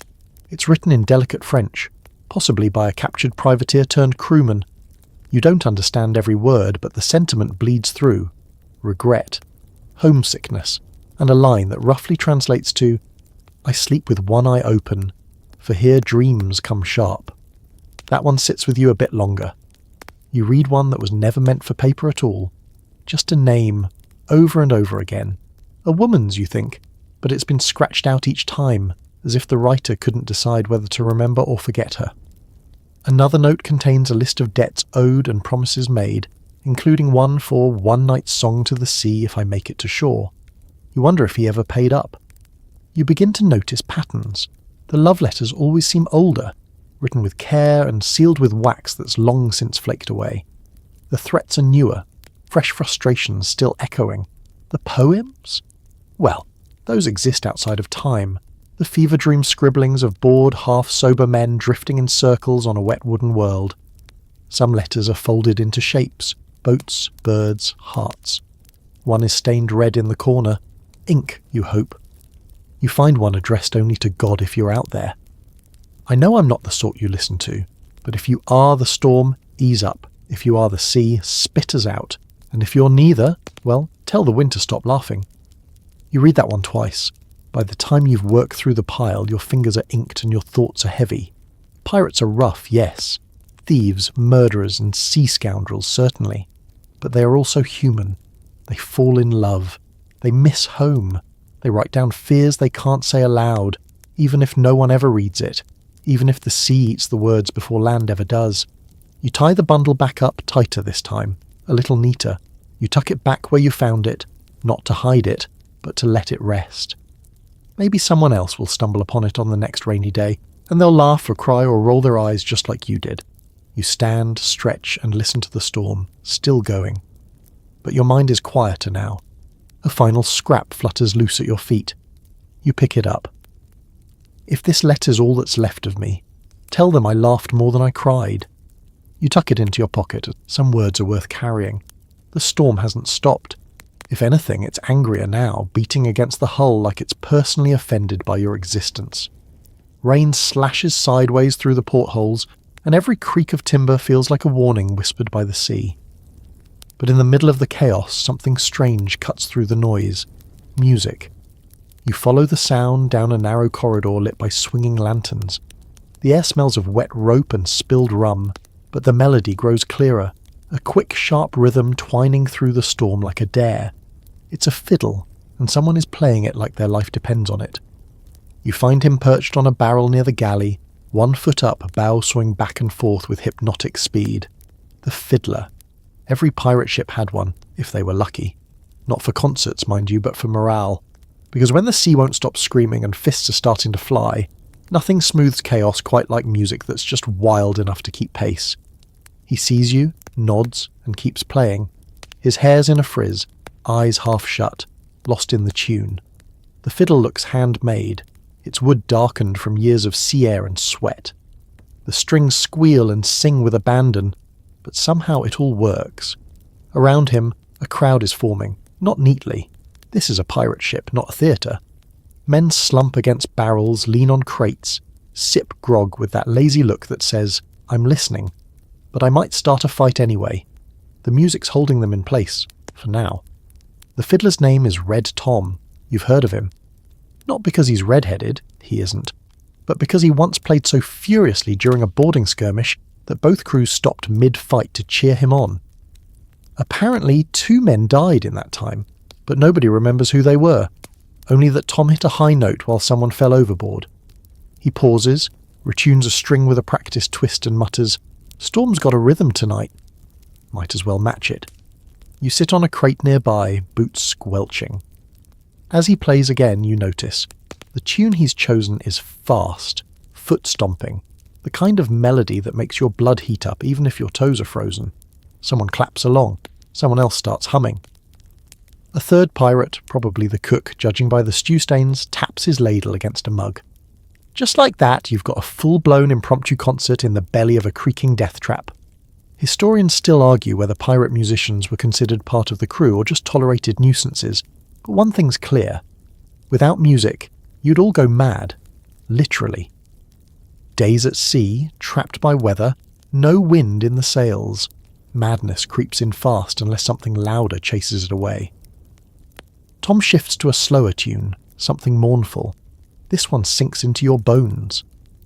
It's written in delicate French, possibly by a captured privateer turned crewman. You don't understand every word, but the sentiment bleeds through. Regret, homesickness, and a line that roughly translates to, I sleep with one eye open, for here dreams come sharp. That one sits with you a bit longer. You read one that was never meant for paper at all. Just a name, over and over again. A woman's, you think, but it's been scratched out each time, as if the writer couldn't decide whether to remember or forget her. Another note contains a list of debts owed and promises made, including one for one night's song to the sea if I make it to shore. You wonder if he ever paid up. You begin to notice patterns. The love letters always seem older, written with care and sealed with wax that's long since flaked away. The threats are newer, fresh frustrations still echoing. The poems? Well, those exist outside of time. The fever dream scribblings of bored, half-sober men drifting in circles on a wet wooden world. Some letters are folded into shapes, boats, birds, hearts. One is stained red in the corner. Ink, you hope. You find one addressed only to God if you're out there. I know I'm not the sort you listen to, but if you are the storm, ease up. If you are the sea, spit us out. And if you're neither, well, tell the wind to stop laughing. You read that one twice. By the time you've worked through the pile, your fingers are inked and your thoughts are heavy. Pirates are rough, yes. Thieves, murderers, and sea scoundrels, certainly. But they are also human. They fall in love. They miss home. They write down fears they can't say aloud, even if no one ever reads it, even if the sea eats the words before land ever does. You tie the bundle back up tighter this time, a little neater. You tuck it back where you found it, not to hide it, but to let it rest. Maybe someone else will stumble upon it on the next rainy day, and they'll laugh or cry or roll their eyes just like you did. You stand, stretch, and listen to the storm, still going. But your mind is quieter now. A final scrap flutters loose at your feet. You pick it up. If this letter's all that's left of me, tell them I laughed more than I cried. You tuck it into your pocket. Some words are worth carrying. The storm hasn't stopped. If anything, it's angrier now, beating against the hull like it's personally offended by your existence. Rain slashes sideways through the portholes, and every creak of timber feels like a warning whispered by the sea. But in the middle of the chaos, something strange cuts through the noise. Music. You follow the sound down a narrow corridor lit by swinging lanterns. The air smells of wet rope and spilled rum, but the melody grows clearer, a quick, sharp rhythm twining through the storm like a dare. It's a fiddle, and someone is playing it like their life depends on it. You find him perched on a barrel near the galley, 1 foot up, bow swing back and forth with hypnotic speed. The fiddler. Every pirate ship had one, if they were lucky. Not for concerts, mind you, but for morale. Because when the sea won't stop screaming and fists are starting to fly, Nothing smooths chaos quite like music that's just wild enough to keep pace. He sees you, nods, and keeps playing. His hair's in a frizz, eyes half shut, lost in the tune. The fiddle looks handmade, its wood darkened from years of sea air and sweat. The strings squeal and sing with abandon, but somehow it all works. Around him, a crowd is forming, not neatly. This is a pirate ship, not a theatre. Men slump against barrels, lean on crates, sip grog with that lazy look that says, "I'm listening, but I might start a fight anyway." The music's holding them in place, for now. The fiddler's name is Red Tom. You've heard of him. Not because he's red-headed, he isn't, but because he once played so furiously during a boarding skirmish that both crews stopped mid-fight to cheer him on. Apparently 2 men died in that time, but nobody remembers who they were, only that Tom hit a high note while someone fell overboard. He pauses, retunes a string with a practiced twist and mutters, "Storm's got a rhythm tonight." Might as well match it. You sit on a crate nearby, boots squelching. As he plays again, you notice. The tune he's chosen is fast, foot-stomping, the kind of melody that makes your blood heat up even if your toes are frozen. Someone claps along. Someone else starts humming. A third pirate, probably the cook, judging by the stew stains, taps his ladle against a mug. Just like that, you've got a full-blown impromptu concert in the belly of a creaking death trap. Historians still argue whether pirate musicians were considered part of the crew or just tolerated nuisances, but one thing's clear. Without music, you'd all go mad. Literally. Days at sea, trapped by weather, no wind in the sails. Madness creeps in fast unless something louder chases it away. Tom shifts to a slower tune, something mournful. This one sinks into your bones.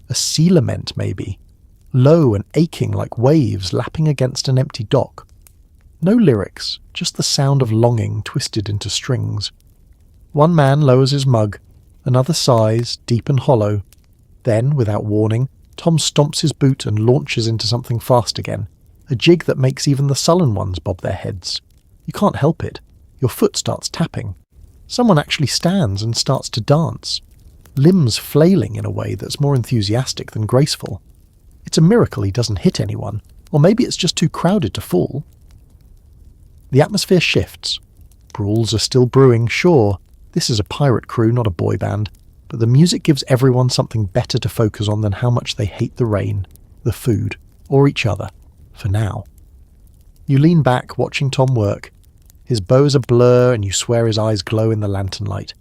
A sea lament, maybe. Low and aching like waves lapping against an empty dock. No lyrics, just the sound of longing twisted into strings. One man lowers his mug, another sighs, deep and hollow. Then, without warning, Tom stomps his boot and launches into something fast again, a jig that makes even the sullen ones bob their heads. You can't help it. Your foot starts tapping. Someone actually stands and starts to dance, limbs flailing in a way that's more enthusiastic than graceful. It's a miracle he doesn't hit anyone, or maybe it's just too crowded to fall. The atmosphere shifts. Brawls are still brewing, sure. This is a pirate crew, not a boy band, but the music gives everyone something better to focus on than how much they hate the rain, the food, or each other, for now. You lean back, watching Tom work. His bow is a blur, and you swear his eyes glow in the lantern light.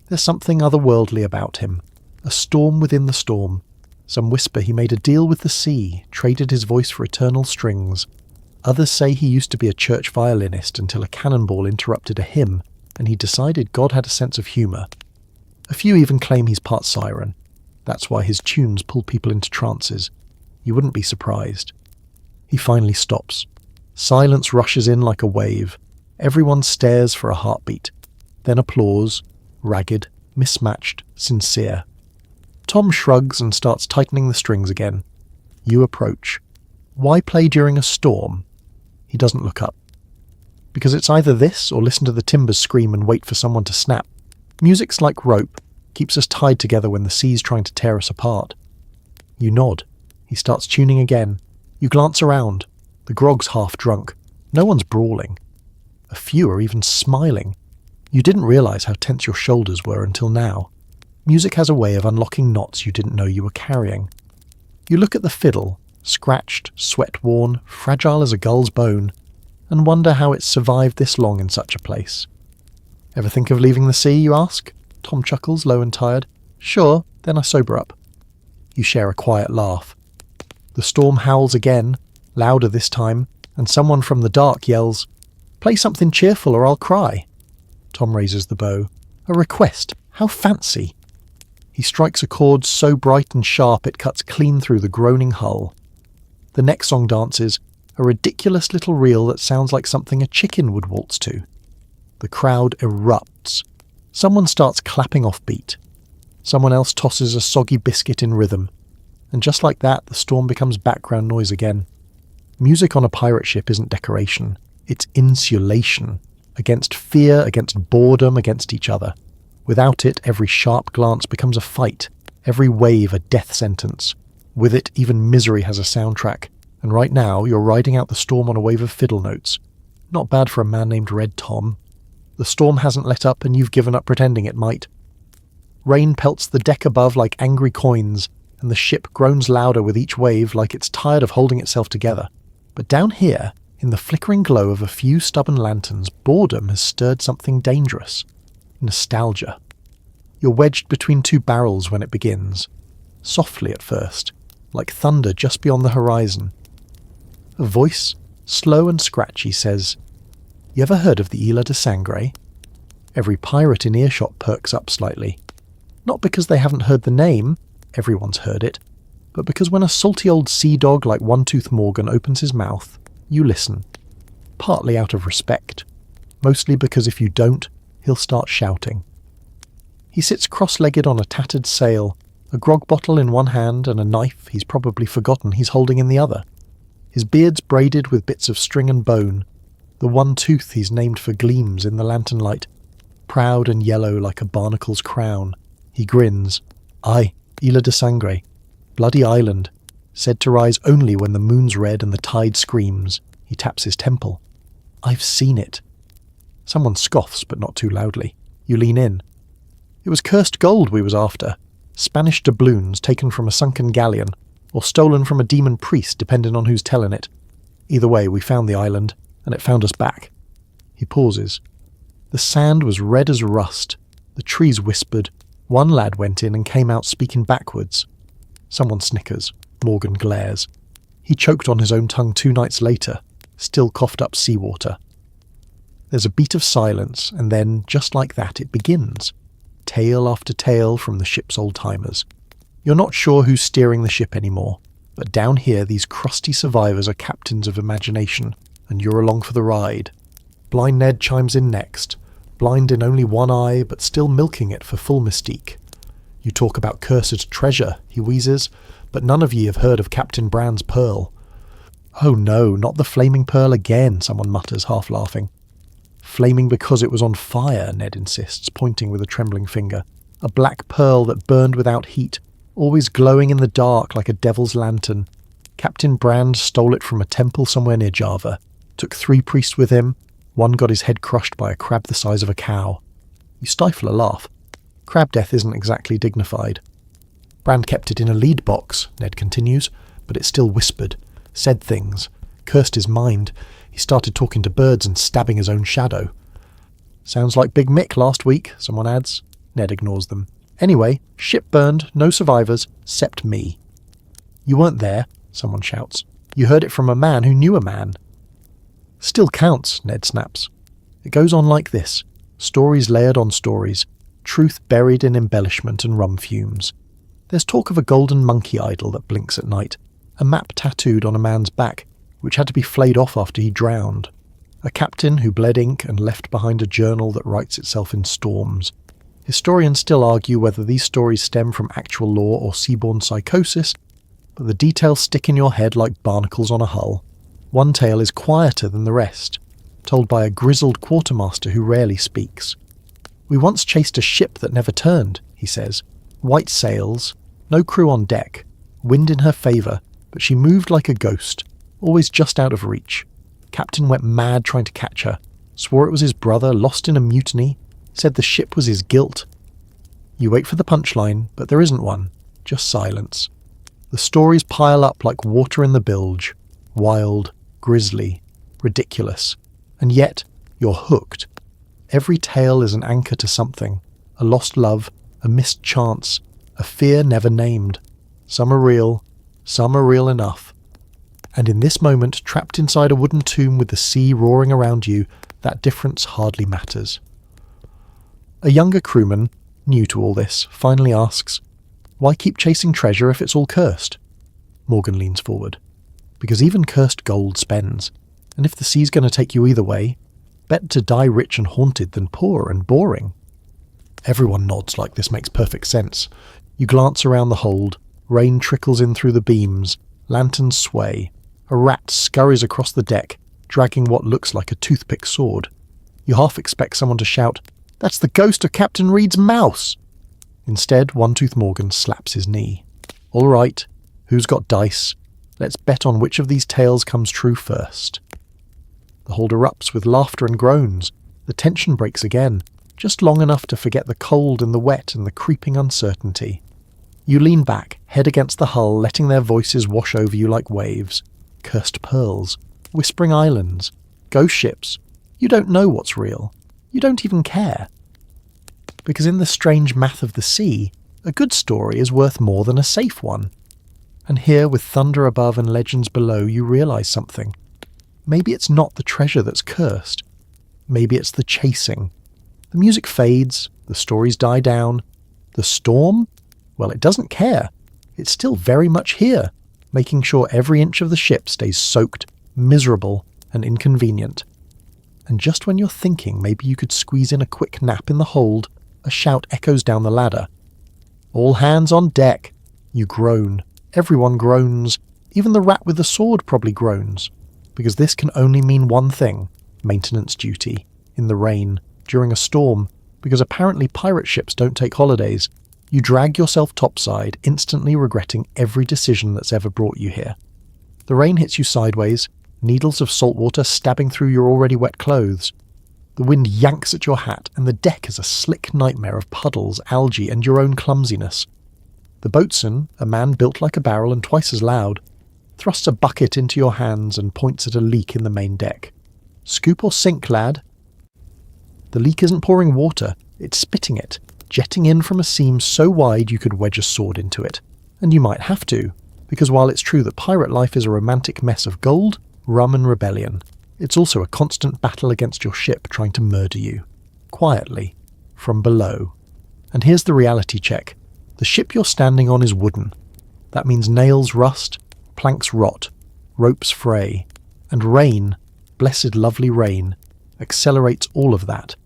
There's something otherworldly about him, a storm within the storm. Some whisper he made a deal with the sea, traded his voice for eternal strings. Others say he used to be a church violinist until a cannonball interrupted a hymn, and he decided God had a sense of humour. A few even claim he's part siren. That's why his tunes pull people into trances. You wouldn't be surprised. He finally stops. Silence rushes in like a wave. Everyone stares for a heartbeat. Then applause, ragged, mismatched, sincere. Tom shrugs and starts tightening the strings again. You approach. Why play during a storm? He doesn't look up. Because it's either this or listen to the timbers scream and wait for someone to snap. Music's like rope, keeps us tied together when the sea's trying to tear us apart. You nod. He starts tuning again. You glance around. The grog's half drunk. No one's brawling. A few are even smiling. You didn't realise how tense your shoulders were until now. Music has a way of unlocking knots you didn't know you were carrying. You look at the fiddle, scratched, sweat-worn, fragile as a gull's bone, and wonder how it's survived this long in such a place. Ever think of leaving the sea, you ask? Tom chuckles, low and tired. Sure, then I sober up. You share a quiet laugh. The storm howls again, louder this time, and someone from the dark yells, "Play something cheerful or I'll cry." Tom raises the bow. A request. How fancy. He strikes a chord so bright and sharp it cuts clean through the groaning hull. The next song dances, a ridiculous little reel that sounds like something a chicken would waltz to. The crowd erupts. Someone starts clapping off beat. Someone else tosses a soggy biscuit in rhythm. And just like that, the storm becomes background noise again. Music on a pirate ship isn't decoration. It's insulation. Against fear, against boredom, against each other. Without it, every sharp glance becomes a fight. Every wave a death sentence. With it, even misery has a soundtrack, and right now you're riding out the storm on a wave of fiddle notes. Not bad for a man named Red Tom. The storm hasn't let up and you've given up pretending it might. Rain pelts the deck above like angry coins, and the ship groans louder with each wave like it's tired of holding itself together. But down here, in the flickering glow of a few stubborn lanterns, boredom has stirred something dangerous. Nostalgia. You're wedged between two barrels when it begins. Softly at first, like thunder just beyond the horizon. A voice, slow and scratchy, says, "You ever heard of the Isla de Sangre?" Every pirate in earshot perks up slightly. Not because they haven't heard the name, everyone's heard it, but because when a salty old sea dog like One-Tooth Morgan opens his mouth, you listen. Partly out of respect. Mostly because if you don't, he'll start shouting. He sits cross-legged on a tattered sail, a grog bottle in one hand and a knife he's probably forgotten he's holding in the other. His beard's braided with bits of string and bone. The one tooth he's named for gleams in the lantern light, proud and yellow like a barnacle's crown. He grins. Aye, Isla de Sangre. Bloody island. Said to rise only when the moon's red and the tide screams. He taps his temple. I've seen it. Someone scoffs, but not too loudly. You lean in. It was cursed gold we was after. Spanish doubloons taken from a sunken galleon, or stolen from a demon priest, depending on who's telling it. Either way, we found the island, and it found us back. He pauses. The sand was red as rust. The trees whispered. One lad went in and came out speaking backwards. Someone snickers. Morgan glares. He choked on his own tongue 2 nights later, still coughed up seawater. There's a beat of silence, and then, just like that, it begins. Tale after tale from the ship's old-timers. You're not sure who's steering the ship anymore, but down here these crusty survivors are captains of imagination, and you're along for the ride. Blind Ned chimes in next, blind in only one eye, but still milking it for full mystique. You talk about cursed treasure, he wheezes, but none of ye have heard of Captain Brand's pearl. Oh no, not the flaming pearl again, someone mutters, half laughing. Flaming because it was on fire, Ned insists, pointing with a trembling finger. A black pearl that burned without heat, always glowing in the dark like a devil's lantern. Captain Brand stole it from a temple somewhere near Java. Took 3 priests with him. One got his head crushed by a crab the size of a cow. You stifle a laugh. Crab death isn't exactly dignified. Brand kept it in a lead box, Ned continues, but it still whispered, said things, cursed his mind. He started talking to birds and stabbing his own shadow. Sounds like Big Mick last week, someone adds. Ned ignores them. Anyway, ship burned, no survivors, except me. You weren't there, someone shouts. You heard it from a man who knew a man. Still counts, Ned snaps. It goes on like this. Stories layered on stories. Truth buried in embellishment and rum fumes. There's talk of a golden monkey idol that blinks at night. A map tattooed on a man's back, which had to be flayed off after he drowned. A captain who bled ink and left behind a journal that writes itself in storms. Historians still argue whether these stories stem from actual law or seaborne psychosis, but the details stick in your head like barnacles on a hull. One tale is quieter than the rest, told by a grizzled quartermaster who rarely speaks. We once chased a ship that never turned, he says. White sails, no crew on deck, wind in her favour, but she moved like a ghost, always just out of reach. Captain went mad trying to catch her, swore it was his brother, lost in a mutiny, said the ship was his guilt. You wait for the punchline, but there isn't one, just silence. The stories pile up like water in the bilge, wild, grisly, ridiculous, and yet you're hooked. Every tale is an anchor to something, a lost love, a missed chance, a fear never named. Some are real enough. And in this moment, trapped inside a wooden tomb with the sea roaring around you, that difference hardly matters. A younger crewman, new to all this, finally asks, "Why keep chasing treasure if it's all cursed?" Morgan leans forward. Because even cursed gold spends, and if the sea's going to take you either way, better to die rich and haunted than poor and boring. Everyone nods like this makes perfect sense. You glance around the hold, rain trickles in through the beams, lanterns sway, a rat scurries across the deck, dragging what looks like a toothpick sword. You half expect someone to shout, "That's the ghost of Captain Reed's mouse!" Instead, One-Tooth Morgan slaps his knee. "All right, who's got dice? Let's bet on which of these tales comes true first." The hold erupts with laughter and groans. The tension breaks again, just long enough to forget the cold and the wet and the creeping uncertainty. You lean back, head against the hull, letting their voices wash over you like waves. Cursed pearls, whispering islands, ghost ships. You don't know what's real. You don't even care. Because in the strange math of the sea, a good story is worth more than a safe one. And here, with thunder above and legends below, you realise something. Maybe it's not the treasure that's cursed. Maybe it's the chasing. The music fades, the stories die down. The storm? Well, it doesn't care. It's still very much here, making sure every inch of the ship stays soaked, miserable, and inconvenient. And just when you're thinking maybe you could squeeze in a quick nap in the hold, a shout echoes down the ladder. "All hands on deck!" You groan. Everyone groans. Even the rat with the sword probably groans. Because this can only mean one thing: maintenance duty. In the rain. During a storm. Because apparently pirate ships don't take holidays. You drag yourself topside, instantly regretting every decision that's ever brought you here. The rain hits you sideways, needles of salt water stabbing through your already wet clothes. The wind yanks at your hat, and the deck is a slick nightmare of puddles, algae, and your own clumsiness. The boatswain, a man built like a barrel and twice as loud, thrusts a bucket into your hands and points at a leak in the main deck. "Scoop or sink, lad?" The leak isn't pouring water, it's spitting it, jetting in from a seam so wide you could wedge a sword into it. And you might have to, because while it's true that pirate life is a romantic mess of gold, rum and rebellion, it's also a constant battle against your ship trying to murder you. Quietly. From below. And here's the reality check. The ship you're standing on is wooden. That means nails rust, planks rot, ropes fray, and rain, blessed lovely rain, accelerates all of that.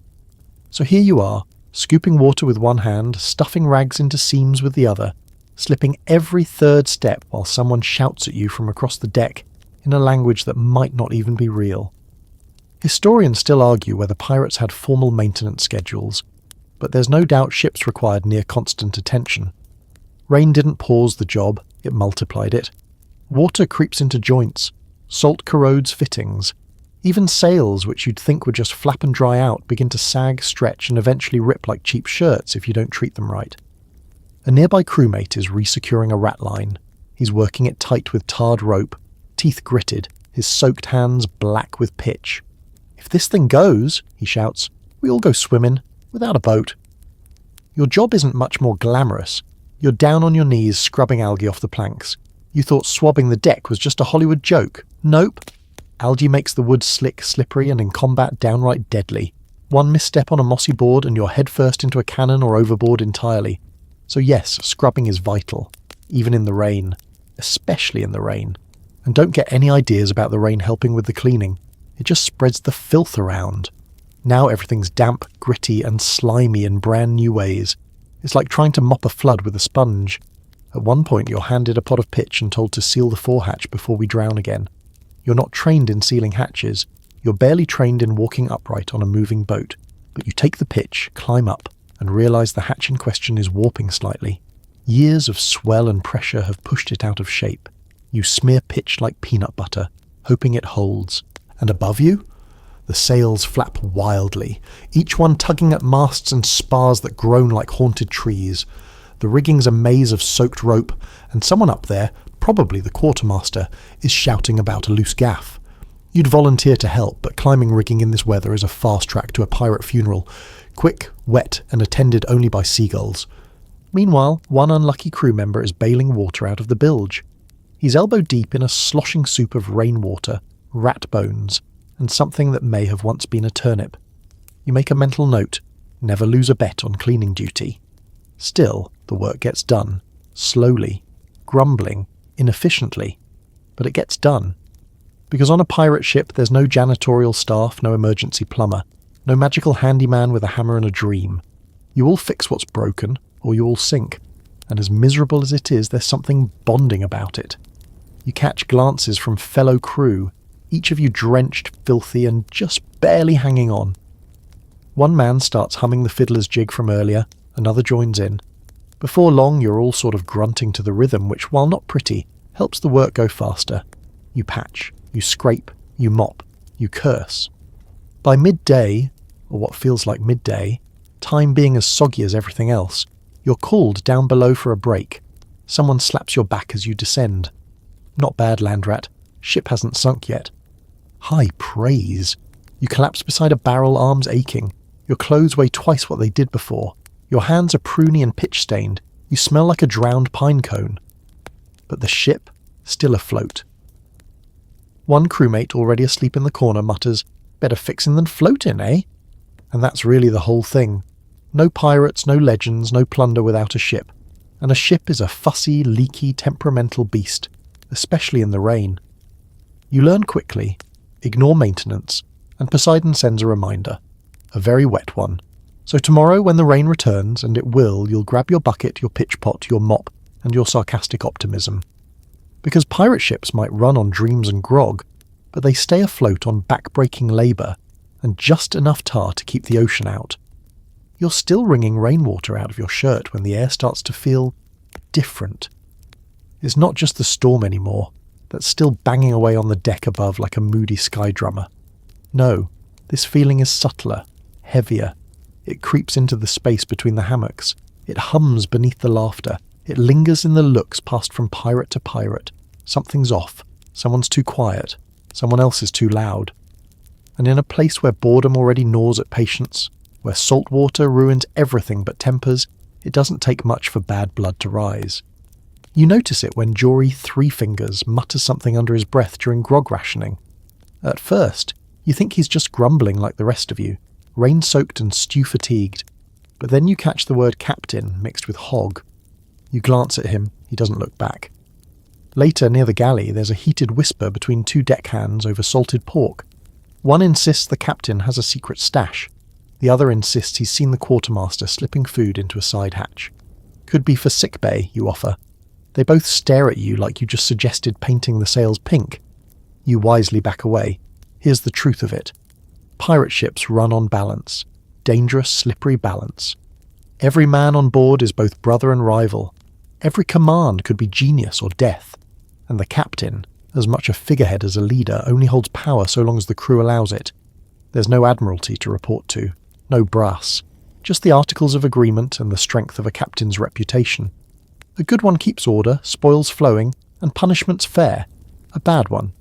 So here you are, scooping water with one hand, stuffing rags into seams with the other, slipping every third step while someone shouts at you from across the deck in a language that might not even be real. Historians still argue whether pirates had formal maintenance schedules, but there's no doubt ships required near constant attention. Rain didn't pause the job, it multiplied it. Water creeps into joints, salt corrodes fittings. Even sails, which you'd think would just flap and dry out, begin to sag, stretch, and eventually rip like cheap shirts if you don't treat them right. A nearby crewmate is resecuring a ratline. He's working it tight with tarred rope, teeth gritted, his soaked hands black with pitch. "If this thing goes," he shouts, "we all go swimming, without a boat." Your job isn't much more glamorous. You're down on your knees scrubbing algae off the planks. You thought swabbing the deck was just a Hollywood joke. Nope. Algae makes the wood slick, slippery, and in combat downright deadly. One misstep on a mossy board and you're headfirst into a cannon or overboard entirely. So yes, scrubbing is vital, even in the rain, especially in the rain. And don't get any ideas about the rain helping with the cleaning. It just spreads the filth around. Now everything's damp, gritty, and slimy in brand new ways. It's like trying to mop a flood with a sponge. At one point you're handed a pot of pitch and told to seal the forehatch before we drown again. You're not trained in sealing hatches. You're barely trained in walking upright on a moving boat. But you take the pitch, climb up, and realise the hatch in question is warping slightly. Years of swell and pressure have pushed it out of shape. You smear pitch like peanut butter, hoping it holds. And above you? The sails flap wildly, each one tugging at masts and spars that groan like haunted trees. The rigging's a maze of soaked rope, and someone up there, probably the quartermaster, is shouting about a loose gaff. You'd volunteer to help, but climbing rigging in this weather is a fast track to a pirate funeral. Quick, wet, and attended only by seagulls. Meanwhile, one unlucky crew member is bailing water out of the bilge. He's elbow deep in a sloshing soup of rainwater, rat bones, and something that may have once been a turnip. You make a mental note, never lose a bet on cleaning duty. Still, the work gets done, slowly, grumbling, inefficiently, but it gets done. Because on a pirate ship there's no janitorial staff, no emergency plumber, no magical handyman with a hammer and a dream. You all fix what's broken, or you all sink, and as miserable as it is, there's something bonding about it. You catch glances from fellow crew, each of you drenched, filthy, and just barely hanging on. One man starts humming the fiddler's jig from earlier, another joins in. Before long, you're all sort of grunting to the rhythm, which, while not pretty, helps the work go faster. You patch, you scrape, you mop, you curse. By midday, or what feels like midday, time being as soggy as everything else, you're called down below for a break. Someone slaps your back as you descend. Not bad, Landrat. Ship hasn't sunk yet. High praise. You collapse beside a barrel, arms aching. Your clothes weigh twice what they did before. Your hands are pruny and pitch-stained. You smell like a drowned pine cone. But the ship, still afloat. One crewmate, already asleep in the corner, mutters, "Better fixin' than floatin', eh?" And that's really the whole thing. No pirates, no legends, no plunder without a ship. And a ship is a fussy, leaky, temperamental beast, especially in the rain. You learn quickly, ignore maintenance, and Poseidon sends a reminder. A very wet one. So tomorrow, when the rain returns, and it will, you'll grab your bucket, your pitch pot, your mop, and your sarcastic optimism. Because pirate ships might run on dreams and grog, but they stay afloat on back-breaking labour, and just enough tar to keep the ocean out. You're still wringing rainwater out of your shirt when the air starts to feel different. It's not just the storm anymore, that's still banging away on the deck above like a moody sky drummer. No, this feeling is subtler, heavier. It creeps into the space between the hammocks. It hums beneath the laughter. It lingers in the looks passed from pirate to pirate. Something's off. Someone's too quiet. Someone else is too loud. And in a place where boredom already gnaws at patience, where salt water ruins everything but tempers, it doesn't take much for bad blood to rise. You notice it when Jory Three Fingers mutters something under his breath during grog rationing. At first, you think he's just grumbling like the rest of you, rain-soaked and stew-fatigued, but then you catch the word captain mixed with hog. You glance at him, he doesn't look back. Later, near the galley, there's a heated whisper between two deckhands over salted pork. One insists the captain has a secret stash. The other insists he's seen the quartermaster slipping food into a side hatch. Could be for sick bay, you offer. They both stare at you like you just suggested painting the sails pink. You wisely back away. Here's the truth of it. Pirate ships run on balance. Dangerous, slippery balance. Every man on board is both brother and rival. Every command could be genius or death. And the captain, as much a figurehead as a leader, only holds power so long as the crew allows it. There's no admiralty to report to. No brass. Just the articles of agreement and the strength of a captain's reputation. A good one keeps order, spoils flowing, and punishment's fair. A bad one,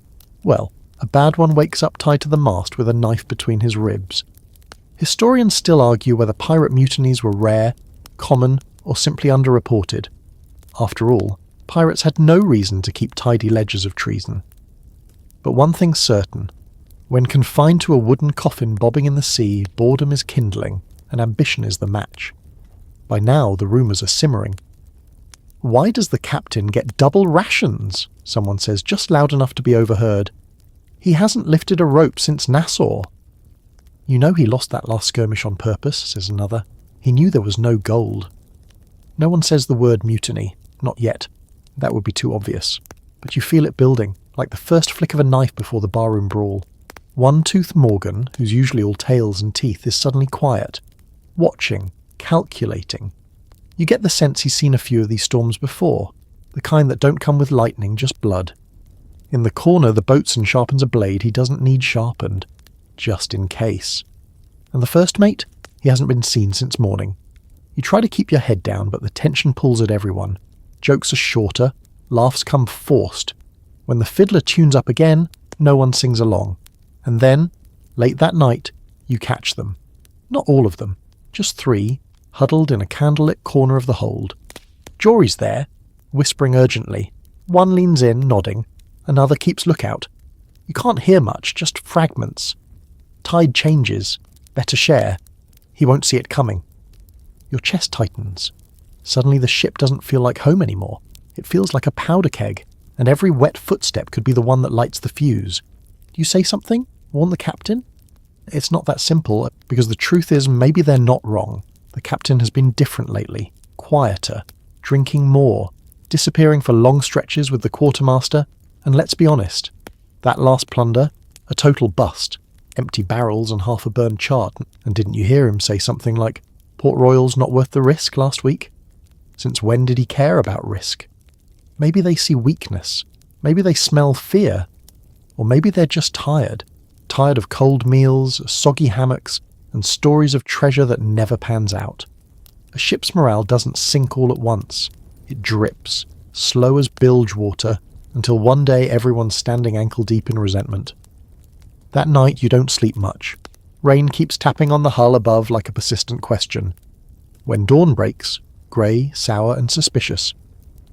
well, a bad one wakes up tied to the mast with a knife between his ribs. Historians still argue whether pirate mutinies were rare, common, or simply underreported. After all, pirates had no reason to keep tidy ledgers of treason. But one thing's certain. When confined to a wooden coffin bobbing in the sea, boredom is kindling, and ambition is the match. By now, the rumours are simmering. "Why does the captain get double rations?" someone says, just loud enough to be overheard. "He hasn't lifted a rope since Nassau." "You know he lost that last skirmish on purpose," says another. "He knew there was no gold." No one says the word mutiny. Not yet. That would be too obvious. But you feel it building, like the first flick of a knife before the barroom brawl. One-Tooth Morgan, who's usually all tails and teeth, is suddenly quiet. Watching, calculating. You get the sense he's seen a few of these storms before, the kind that don't come with lightning, just blood. In the corner, the boatswain sharpens a blade he doesn't need sharpened, just in case. And the first mate? He hasn't been seen since morning. You try to keep your head down, but the tension pulls at everyone. Jokes are shorter, laughs come forced. When the fiddler tunes up again, no one sings along. And then, late that night, you catch them. Not all of them, just 3, huddled in a candlelit corner of the hold. Jory's there, whispering urgently. One leans in, nodding. Another keeps lookout. You can't hear much, just fragments. Tide changes. Better share. He won't see it coming. Your chest tightens. Suddenly the ship doesn't feel like home anymore. It feels like a powder keg, and every wet footstep could be the one that lights the fuse. Do you say something? Warn the captain? It's not that simple, because the truth is maybe they're not wrong. The captain has been different lately, quieter, drinking more, disappearing for long stretches with the quartermaster, and let's be honest, that last plunder, a total bust, empty barrels and half a burned chart, and didn't you hear him say something like, "Port Royal's not worth the risk" last week? Since when did he care about risk? Maybe they see weakness. Maybe they smell fear. Or maybe they're just tired. Tired of cold meals, soggy hammocks, and stories of treasure that never pans out. A ship's morale doesn't sink all at once. It drips, slow as bilge water, until one day everyone's standing ankle-deep in resentment. That night you don't sleep much. Rain keeps tapping on the hull above like a persistent question. When dawn breaks, grey, sour and suspicious,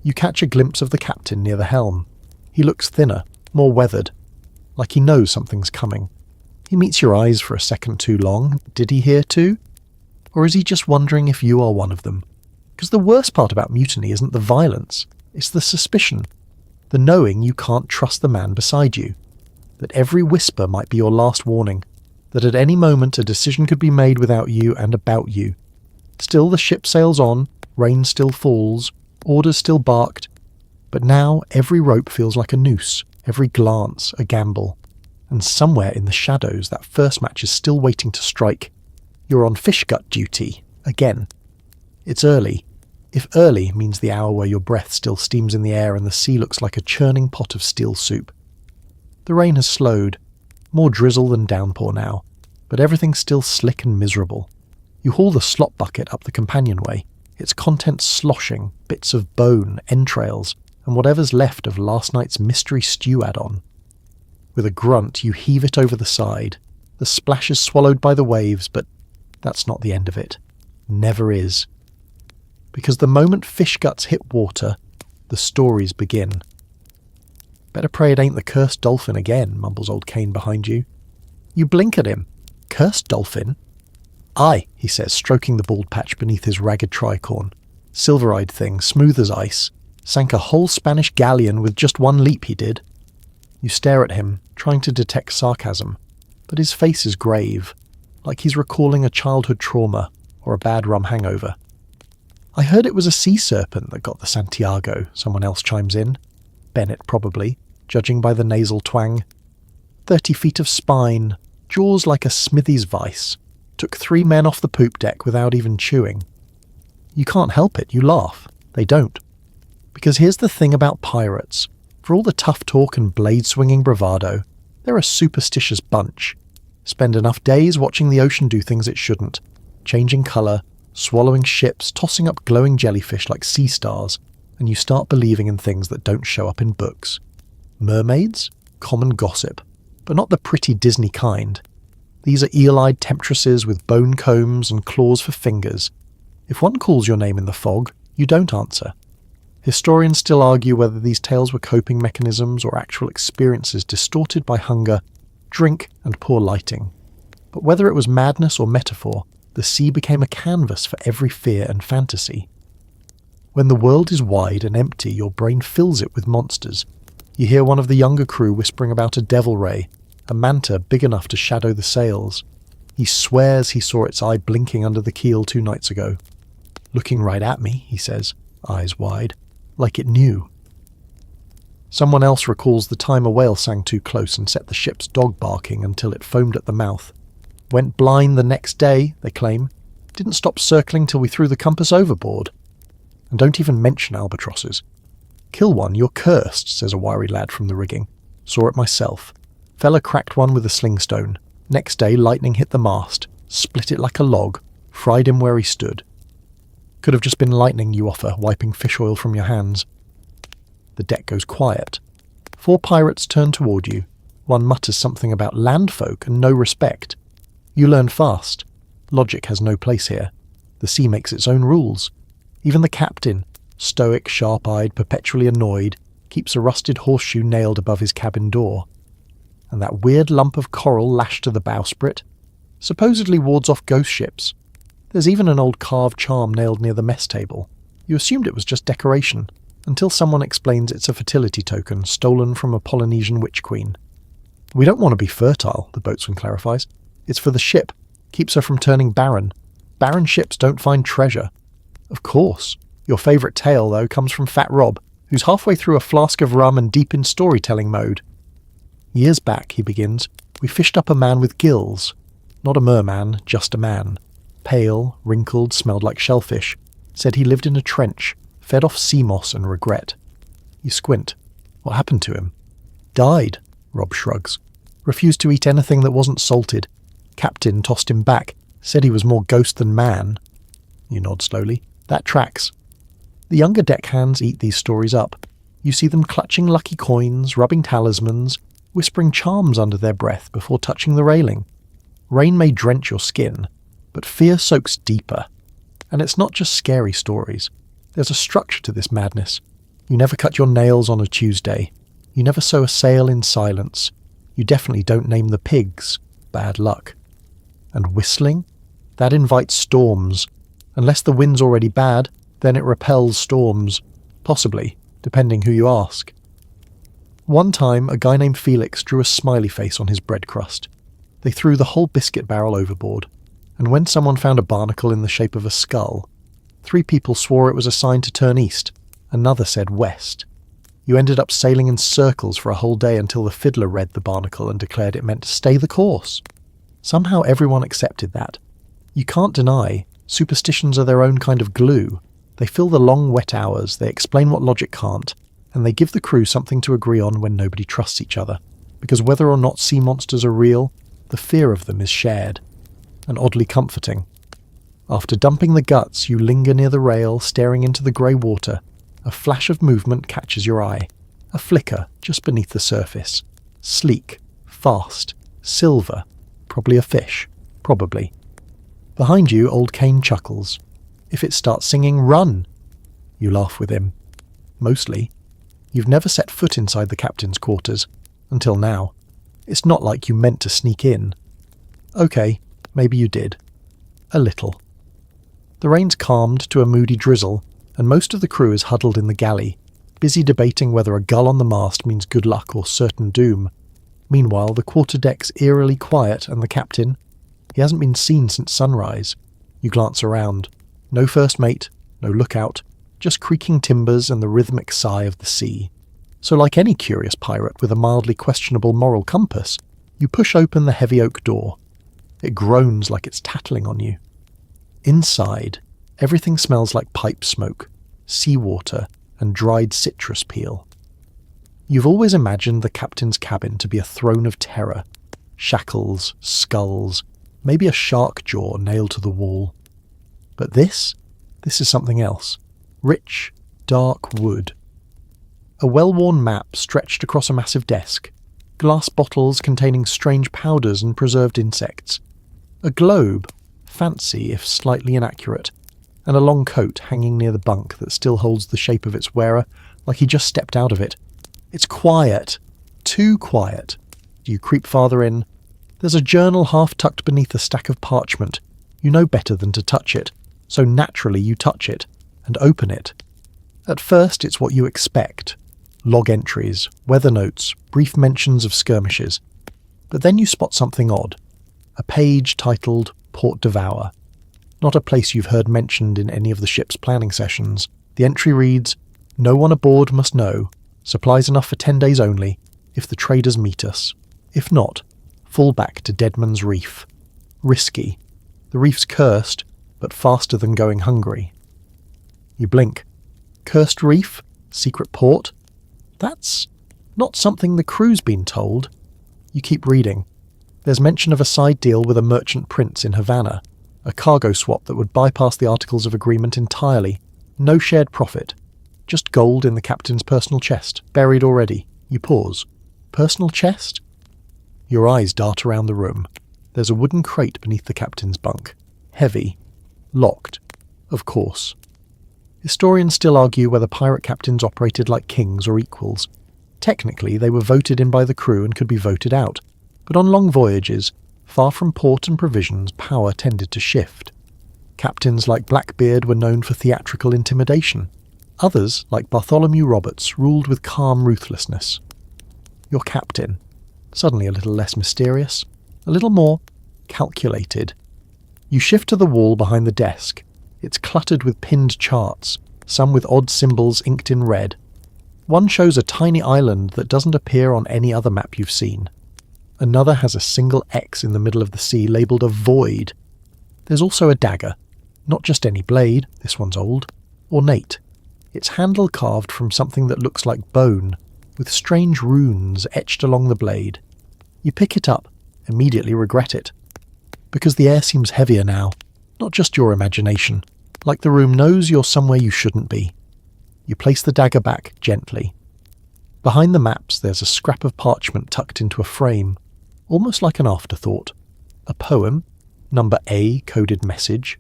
you catch a glimpse of the captain near the helm. He looks thinner, more weathered, like he knows something's coming. He meets your eyes for a second too long. Did he hear too? Or is he just wondering if you are one of them? Because the worst part about mutiny isn't the violence, it's the suspicion. The knowing you can't trust the man beside you. That every whisper might be your last warning. That at any moment a decision could be made without you and about you. Still the ship sails on, rain still falls, orders still barked. But now every rope feels like a noose, every glance a gamble. And somewhere in the shadows that first match is still waiting to strike. You're on fish gut duty, again. It's early. If early means the hour where your breath still steams in the air and the sea looks like a churning pot of steel soup. The rain has slowed, more drizzle than downpour now, but everything's still slick and miserable. You haul the slop bucket up the companionway, its contents sloshing, bits of bone, entrails, and whatever's left of last night's mystery stew add-on. With a grunt, you heave it over the side. The splash is swallowed by the waves, but that's not the end of it. Never is. Because the moment fish guts hit water, the stories begin. Better pray it ain't the cursed dolphin again, mumbles old Kane behind you. You blink at him. Cursed dolphin? Aye, he says, stroking the bald patch beneath his ragged tricorn. Silver-eyed thing, smooth as ice. Sank a whole Spanish galleon with just one leap, he did. You stare at him, trying to detect sarcasm, but his face is grave, like he's recalling a childhood trauma or a bad rum hangover. I heard it was a sea serpent that got the Santiago, someone else chimes in. Bennett, probably, judging by the nasal twang. 30 feet of spine, jaws like a smithy's vice. Took 3 men off the poop deck without even chewing. You can't help it, you laugh. They don't. Because here's the thing about pirates. For all the tough talk and blade-swinging bravado, they're a superstitious bunch. Spend enough days watching the ocean do things it shouldn't. Changing colour, swallowing ships, tossing up glowing jellyfish like sea stars, and you start believing in things that don't show up in books. Mermaids? Common gossip. But not the pretty Disney kind. These are eel-eyed temptresses with bone combs and claws for fingers. If one calls your name in the fog, you don't answer. Historians still argue whether these tales were coping mechanisms or actual experiences distorted by hunger, drink, and poor lighting. But whether it was madness or metaphor, the sea became a canvas for every fear and fantasy. When the world is wide and empty, your brain fills it with monsters. You hear one of the younger crew whispering about a devil ray, a manta big enough to shadow the sails. He swears he saw its eye blinking under the keel 2 nights ago. Looking right at me, he says, eyes wide, like it knew. Someone else recalls the time a whale sang too close and set the ship's dog barking until it foamed at the mouth. Went blind the next day, they claim. Didn't stop circling till we threw the compass overboard. And don't even mention albatrosses. Kill one, you're cursed, says a wiry lad from the rigging. Saw it myself. Fella cracked one with a slingstone. Next day lightning hit the mast, split it like a log, fried him where he stood. Could have just been lightning, you offer, wiping fish oil from your hands. The deck goes quiet. 4 pirates turn toward you. One mutters something about landfolk and no respect. You learn fast. Logic has no place here. The sea makes its own rules. Even the captain, stoic, sharp-eyed, perpetually annoyed, keeps a rusted horseshoe nailed above his cabin door. And that weird lump of coral lashed to the bowsprit supposedly wards off ghost ships. There's even an old carved charm nailed near the mess table. You assumed it was just decoration, until someone explains it's a fertility token stolen from a Polynesian witch queen. We don't want to be fertile, the boatswain clarifies. It's for the ship. Keeps her from turning barren. Barren ships don't find treasure. Of course. Your favourite tale, though, comes from Fat Rob, who's halfway through a flask of rum and deep in storytelling mode. Years back, he begins, we fished up a man with gills. Not a merman, just a man. Pale, wrinkled, smelled like shellfish. said he lived in a trench, fed off sea moss and regret. You squint. What happened to him? Died, Rob shrugs. Refused to eat anything that wasn't salted. Captain tossed him back, said he was more ghost than man. You nod slowly. That tracks. The younger deckhands eat these stories up. You see them clutching lucky coins, rubbing talismans, whispering charms under their breath before touching the railing. Rain may drench your skin, but fear soaks deeper. And it's not just scary stories. There's a structure to this madness. You never cut your nails on a Tuesday. You never sow a sail in silence. You definitely don't name the pigs. Bad luck. And whistling? That invites storms. Unless the wind's already bad, then it repels storms. Possibly, depending who you ask. One time, a guy named Felix drew a smiley face on his bread crust. They threw the whole biscuit barrel overboard. And when someone found a barnacle in the shape of a skull, 3 people swore it was a sign to turn east. Another said west. You ended up sailing in circles for a whole day until the fiddler read the barnacle and declared it meant to stay the course. Somehow everyone accepted that. You can't deny, superstitions are their own kind of glue. They fill the long wet hours, they explain what logic can't, and they give the crew something to agree on when nobody trusts each other. Because whether or not sea monsters are real, the fear of them is shared. And oddly comforting. After dumping the guts, you linger near the rail, staring into the grey water. A flash of movement catches your eye. A flicker just beneath the surface. Sleek, fast, silver. Probably a fish. Probably. Behind you, old Kane chuckles. If it starts singing, run! You laugh with him. Mostly. You've never set foot inside the captain's quarters. Until now. It's not like you meant to sneak in. Okay, maybe you did. A little. The rain's calmed to a moody drizzle, and most of the crew is huddled in the galley, busy debating whether a gull on the mast means good luck or certain doom. Meanwhile, the quarterdeck's eerily quiet, and the captain, he hasn't been seen since sunrise. You glance around. No first mate, no lookout, just creaking timbers and the rhythmic sigh of the sea. So like any curious pirate with a mildly questionable moral compass, you push open the heavy oak door. It groans like it's tattling on you. Inside, everything smells like pipe smoke, seawater, and dried citrus peel. You've always imagined the captain's cabin to be a throne of terror. Shackles, skulls, maybe a shark jaw nailed to the wall. But this is something else. Rich, dark wood. A well-worn map stretched across a massive desk. Glass bottles containing strange powders and preserved insects. A globe, fancy if slightly inaccurate, and a long coat hanging near the bunk that still holds the shape of its wearer, like he just stepped out of it. It's quiet. Too quiet. You creep farther in. There's a journal half tucked beneath a stack of parchment. You know better than to touch it, so naturally you touch it, and open it. At first it's what you expect. Log entries, weather notes, brief mentions of skirmishes. But then you spot something odd. A page titled Port Devour. Not a place you've heard mentioned in any of the ship's planning sessions. The entry reads, "No one aboard must know. Supplies enough for 10 days only, if the traders meet us. If not, fall back to Deadman's Reef. Risky. The reef's cursed, but faster than going hungry." You blink. Cursed reef? Secret port? That's not something the crew's been told. You keep reading. There's mention of a side deal with a merchant prince in Havana, a cargo swap that would bypass the Articles of Agreement entirely. No shared profit. Just gold in the captain's personal chest, buried already. You pause. Personal chest? Your eyes dart around the room. There's a wooden crate beneath the captain's bunk. Heavy. Locked. Of course. Historians still argue whether pirate captains operated like kings or equals. Technically, they were voted in by the crew and could be voted out. But on long voyages, far from port and provisions, power tended to shift. Captains like Blackbeard were known for theatrical intimidation. Others, like Bartholomew Roberts, ruled with calm ruthlessness. Your captain, suddenly a little less mysterious, a little more calculated. You shift to the wall behind the desk. It's cluttered with pinned charts, some with odd symbols inked in red. One shows a tiny island that doesn't appear on any other map you've seen. Another has a single X in the middle of the sea labelled a void. There's also a dagger, Not just any blade, this one's old, ornate. Its handle carved from something that looks like bone, with strange runes etched along the blade. You pick it up, immediately regret it. Because the air seems heavier now, not just your imagination, like the room knows you're somewhere you shouldn't be. You place the dagger back gently. Behind the maps there's a scrap of parchment tucked into a frame, almost like an afterthought. A poem, number A coded message.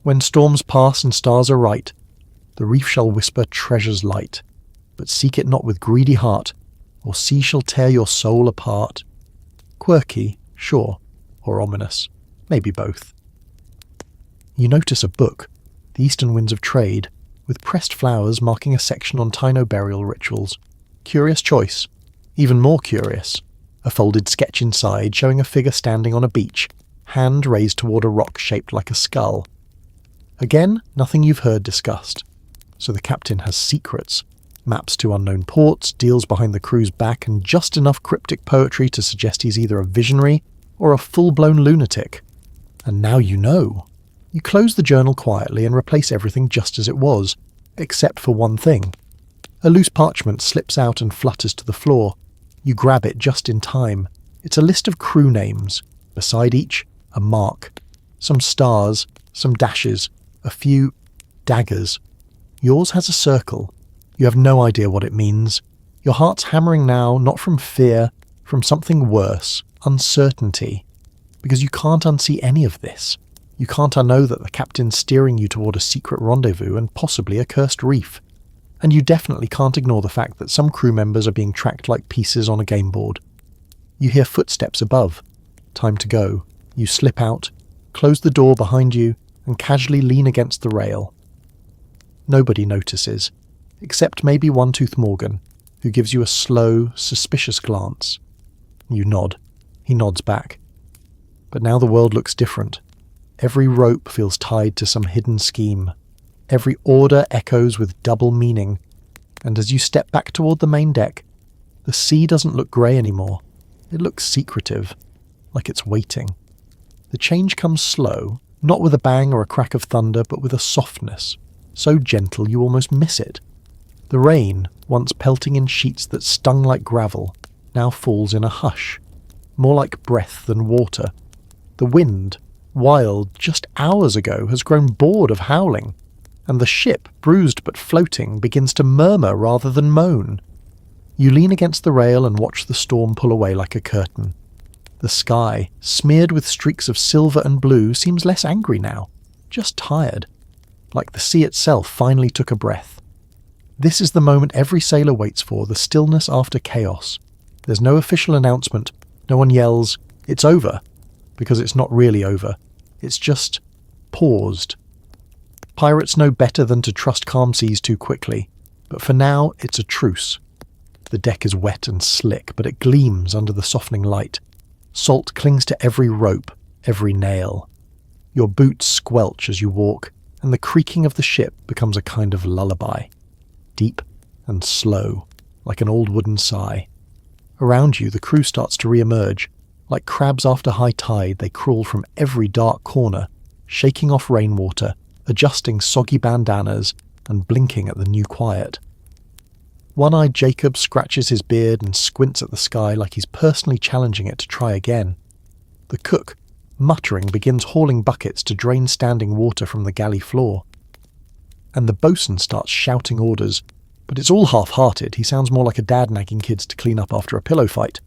When storms pass and stars are right, the reef shall whisper treasures light, but seek it not with greedy heart, or sea shall tear your soul apart. Quirky, sure, or ominous, maybe both. You notice a book, The Eastern Winds of Trade, with pressed flowers marking a section on Taino burial rituals. Curious choice. Even more curious. A folded sketch inside showing a figure standing on a beach, hand raised toward a rock shaped like a skull. Again, nothing you've heard discussed. So the captain has secrets. Maps to unknown ports, deals behind the crew's back, and just enough cryptic poetry to suggest he's either a visionary or a full-blown lunatic. And now you know. You close the journal quietly and replace everything just as it was, except for one thing. A loose parchment slips out and flutters to the floor. You grab it just in time. It's a list of crew names. Beside each, a mark. Some stars, some dashes, a few daggers. Yours has a circle. You have no idea what it means. Your heart's hammering now, not from fear, from something worse, uncertainty. Because you can't unsee any of this. You can't unknow that the captain's steering you toward a secret rendezvous and possibly a cursed reef. And you definitely can't ignore the fact that some crew members are being tracked like pieces on a game board. You hear footsteps above. Time to go. You slip out, close the door behind you, and casually lean against the rail. Nobody notices, except maybe One-Tooth Morgan, who gives you a slow, suspicious glance. You nod. He nods back. But now the world looks different. Every rope feels tied to some hidden scheme. Every order echoes with double meaning. And as you step back toward the main deck, the sea doesn't look grey anymore. It looks secretive, like it's waiting. The change comes slow, not with a bang or a crack of thunder, but with a softness, so gentle you almost miss it. The rain, once pelting in sheets that stung like gravel, now falls in a hush, more like breath than water. The wind, wild just hours ago, has grown bored of howling, and the ship, bruised but floating, begins to murmur rather than moan. You lean against the rail and watch the storm pull away like a curtain. The sky, smeared with streaks of silver and blue, seems less angry now, just tired, like the sea itself finally took a breath. This is the moment every sailor waits for, the stillness after chaos. There's no official announcement, no one yells, "It's over," because it's not really over. It's just paused. Pirates know better than to trust calm seas too quickly, but for now it's a truce. The deck is wet and slick, but it gleams under the softening light. Salt clings to every rope, every nail. Your boots squelch as you walk, and the creaking of the ship becomes a kind of lullaby. Deep and slow, like an old wooden sigh. Around you the crew starts to re-emerge. Like crabs after high tide, they crawl from every dark corner, shaking off rainwater, adjusting soggy bandanas, and blinking at the new quiet. One-eyed Jacob scratches his beard and squints at the sky like he's personally challenging it to try again. The cook, muttering, begins hauling buckets to drain standing water from the galley floor. And the bosun starts shouting orders, but it's all half-hearted. He sounds more like a dad nagging kids to clean up after a pillow fight.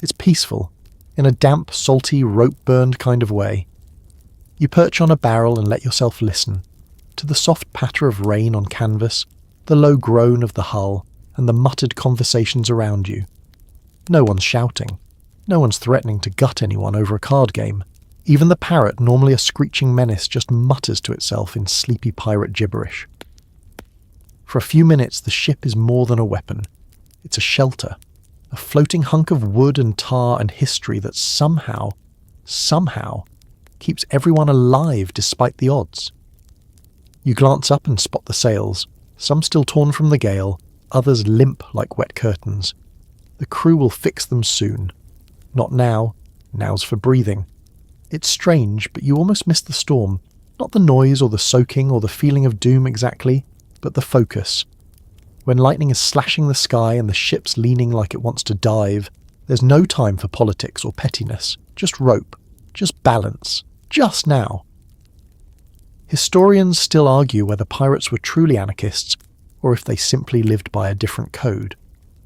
It's peaceful, in a damp, salty, rope-burned kind of way. You perch on a barrel and let yourself listen to the soft patter of rain on canvas, the low groan of the hull, and the muttered conversations around you. No one's shouting. No one's threatening to gut anyone over a card game. Even the parrot, normally a screeching menace, just mutters to itself in sleepy pirate gibberish. For a few minutes the ship is more than a weapon. It's a shelter. A floating hunk of wood and tar and history that somehow keeps everyone alive despite the odds. You glance up and spot the sails, some still torn from the gale, others limp like wet curtains. The crew will fix them soon. Not now. Now's for breathing. It's strange, but you almost miss the storm. Not the noise or the soaking or the feeling of doom exactly, but the focus. When lightning is slashing the sky and the ship's leaning like it wants to dive, there's no time for politics or pettiness, just rope, just balance, just now. Historians still argue whether pirates were truly anarchists or if they simply lived by a different code.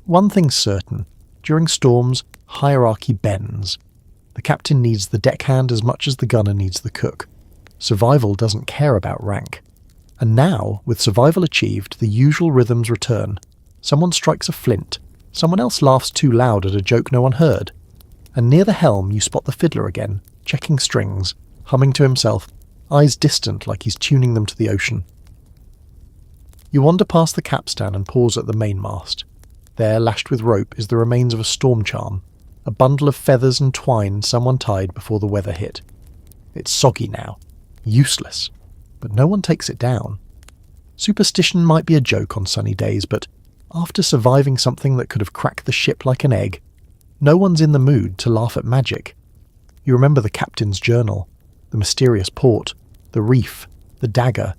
One thing's certain, during storms, hierarchy bends. The captain needs the deckhand as much as the gunner needs the cook. Survival doesn't care about rank. And now, with survival achieved, the usual rhythms return. Someone strikes a flint, someone else laughs too loud at a joke no one heard. And near the helm you spot the fiddler again, checking strings, humming to himself, eyes distant like he's tuning them to the ocean. You wander past the capstan and pause at the mainmast. There, lashed with rope, is the remains of a storm charm, a bundle of feathers and twine someone tied before the weather hit. It's soggy now, useless, but no one takes it down. Superstition might be a joke on sunny days, but after surviving something that could have cracked the ship like an egg, no one's in the mood to laugh at magic. You remember the captain's journal, the mysterious port, the reef, the dagger.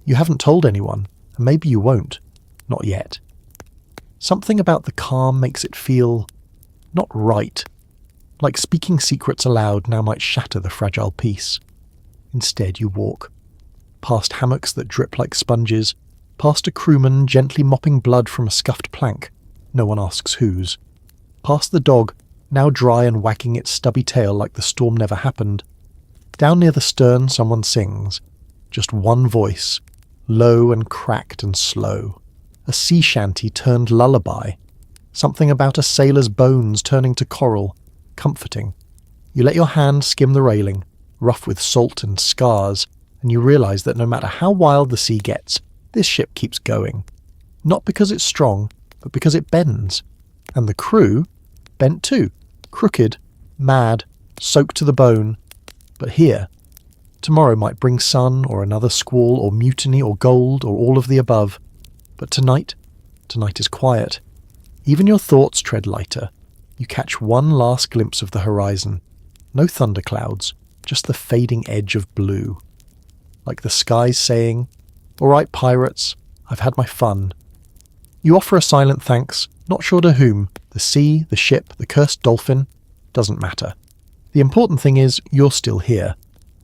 You haven't told anyone, and maybe you won't. Not yet. Something about the calm makes it feel not right. Like speaking secrets aloud now might shatter the fragile peace. Instead you walk. Past hammocks that drip like sponges, past a crewman gently mopping blood from a scuffed plank, no one asks whose. Past the dog, now dry and wagging its stubby tail like the storm never happened. Down near the stern someone sings. Just one voice, low and cracked and slow. A sea shanty turned lullaby. Something about a sailor's bones turning to coral, comforting. You let your hand skim the railing, rough with salt and scars, and you realise that no matter how wild the sea gets, this ship keeps going. Not because it's strong, but because it bends. And the crew bent too, crooked, mad, soaked to the bone. But here, tomorrow might bring sun or another squall or mutiny or gold or all of the above. But tonight is quiet. Even your thoughts tread lighter. You catch one last glimpse of the horizon. No thunderclouds, just the fading edge of blue. Like the skies saying, "All right, pirates, I've had my fun." You offer a silent thanks, not sure to whom. The sea, the ship, the cursed dolphin, doesn't matter. The important thing is you're still here.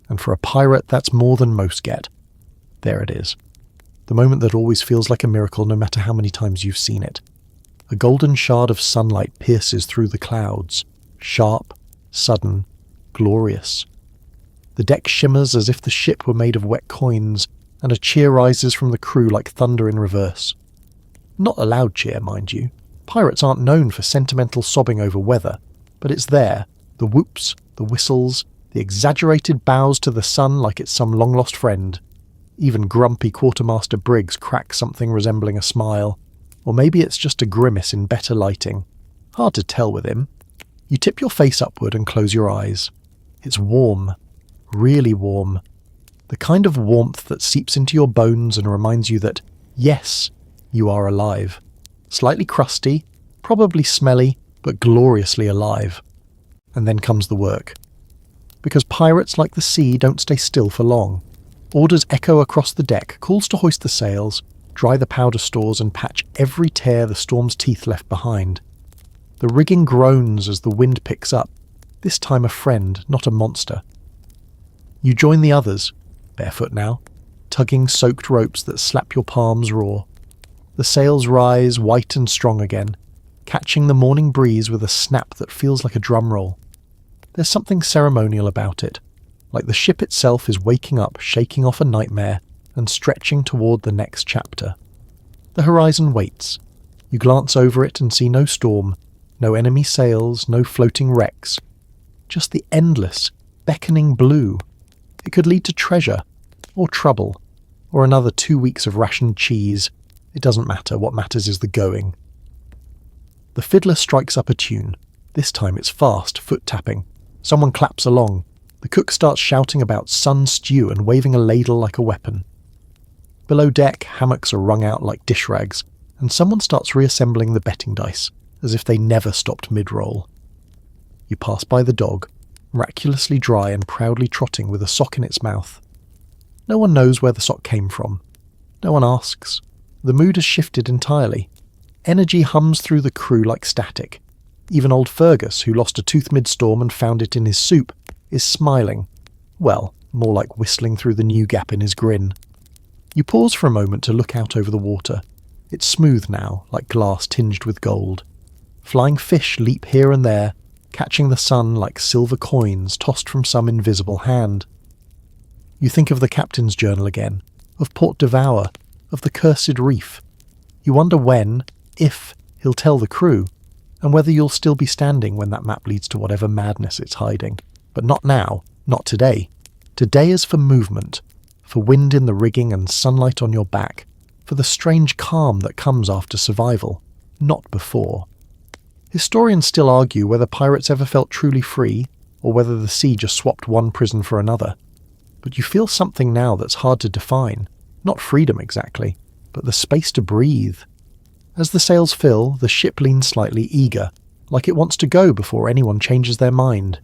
And for a pirate, that's more than most get. There it is. The moment that always feels like a miracle no matter how many times you've seen it. A golden shard of sunlight pierces through the clouds. Sharp, sudden, glorious. The deck shimmers as if the ship were made of wet coins, and a cheer rises from the crew like thunder in reverse. Not a loud cheer, mind you. Pirates aren't known for sentimental sobbing over weather, but it's there. The whoops, the whistles, the exaggerated bows to the sun like it's some long-lost friend. Even grumpy Quartermaster Briggs cracks something resembling a smile. Or maybe it's just a grimace in better lighting. Hard to tell with him. You tip your face upward and close your eyes. It's warm. Really warm. The kind of warmth that seeps into your bones and reminds you that, yes, you are alive. Slightly crusty, probably smelly, but gloriously alive. And then comes the work. Because pirates like the sea don't stay still for long. Orders echo across the deck, calls to hoist the sails, dry the powder stores and patch every tear the storm's teeth left behind. The rigging groans as the wind picks up, this time a friend, not a monster. You join the others, barefoot now, tugging soaked ropes that slap your palms raw. The sails rise white and strong again, catching the morning breeze with a snap that feels like a drum roll. There's something ceremonial about it, like the ship itself is waking up, shaking off a nightmare, and stretching toward the next chapter. The horizon waits. You glance over it and see no storm, no enemy sails, no floating wrecks. Just the endless, beckoning blue. It could lead to treasure, or trouble, or another 2 weeks of rationed cheese. It doesn't matter, what matters is the going. The fiddler strikes up a tune. This time it's fast, foot-tapping. Someone claps along. The cook starts shouting about sun stew and waving a ladle like a weapon. Below deck, hammocks are wrung out like dish rags, and someone starts reassembling the betting dice, as if they never stopped mid-roll. You pass by the dog, miraculously dry and proudly trotting with a sock in its mouth. No one knows where the sock came from. No one asks. The mood has shifted entirely. Energy hums through the crew like static. Even old Fergus, who lost a tooth mid-storm and found it in his soup, is smiling. Well, more like whistling through the new gap in his grin. You pause for a moment to look out over the water. It's smooth now, like glass tinged with gold. Flying fish leap here and there, catching the sun like silver coins tossed from some invisible hand. You think of the captain's journal again, of Port Devour, of the cursed reef. You wonder when, if, he'll tell the crew, and whether you'll still be standing when that map leads to whatever madness it's hiding. But not now, not today. Today is for movement, for wind in the rigging and sunlight on your back, for the strange calm that comes after survival, not before. Historians still argue whether pirates ever felt truly free, or whether the sea just swapped one prison for another. But you feel something now that's hard to define. Not freedom exactly, but the space to breathe. As the sails fill, the ship leans slightly, eager, like it wants to go before anyone changes their mind.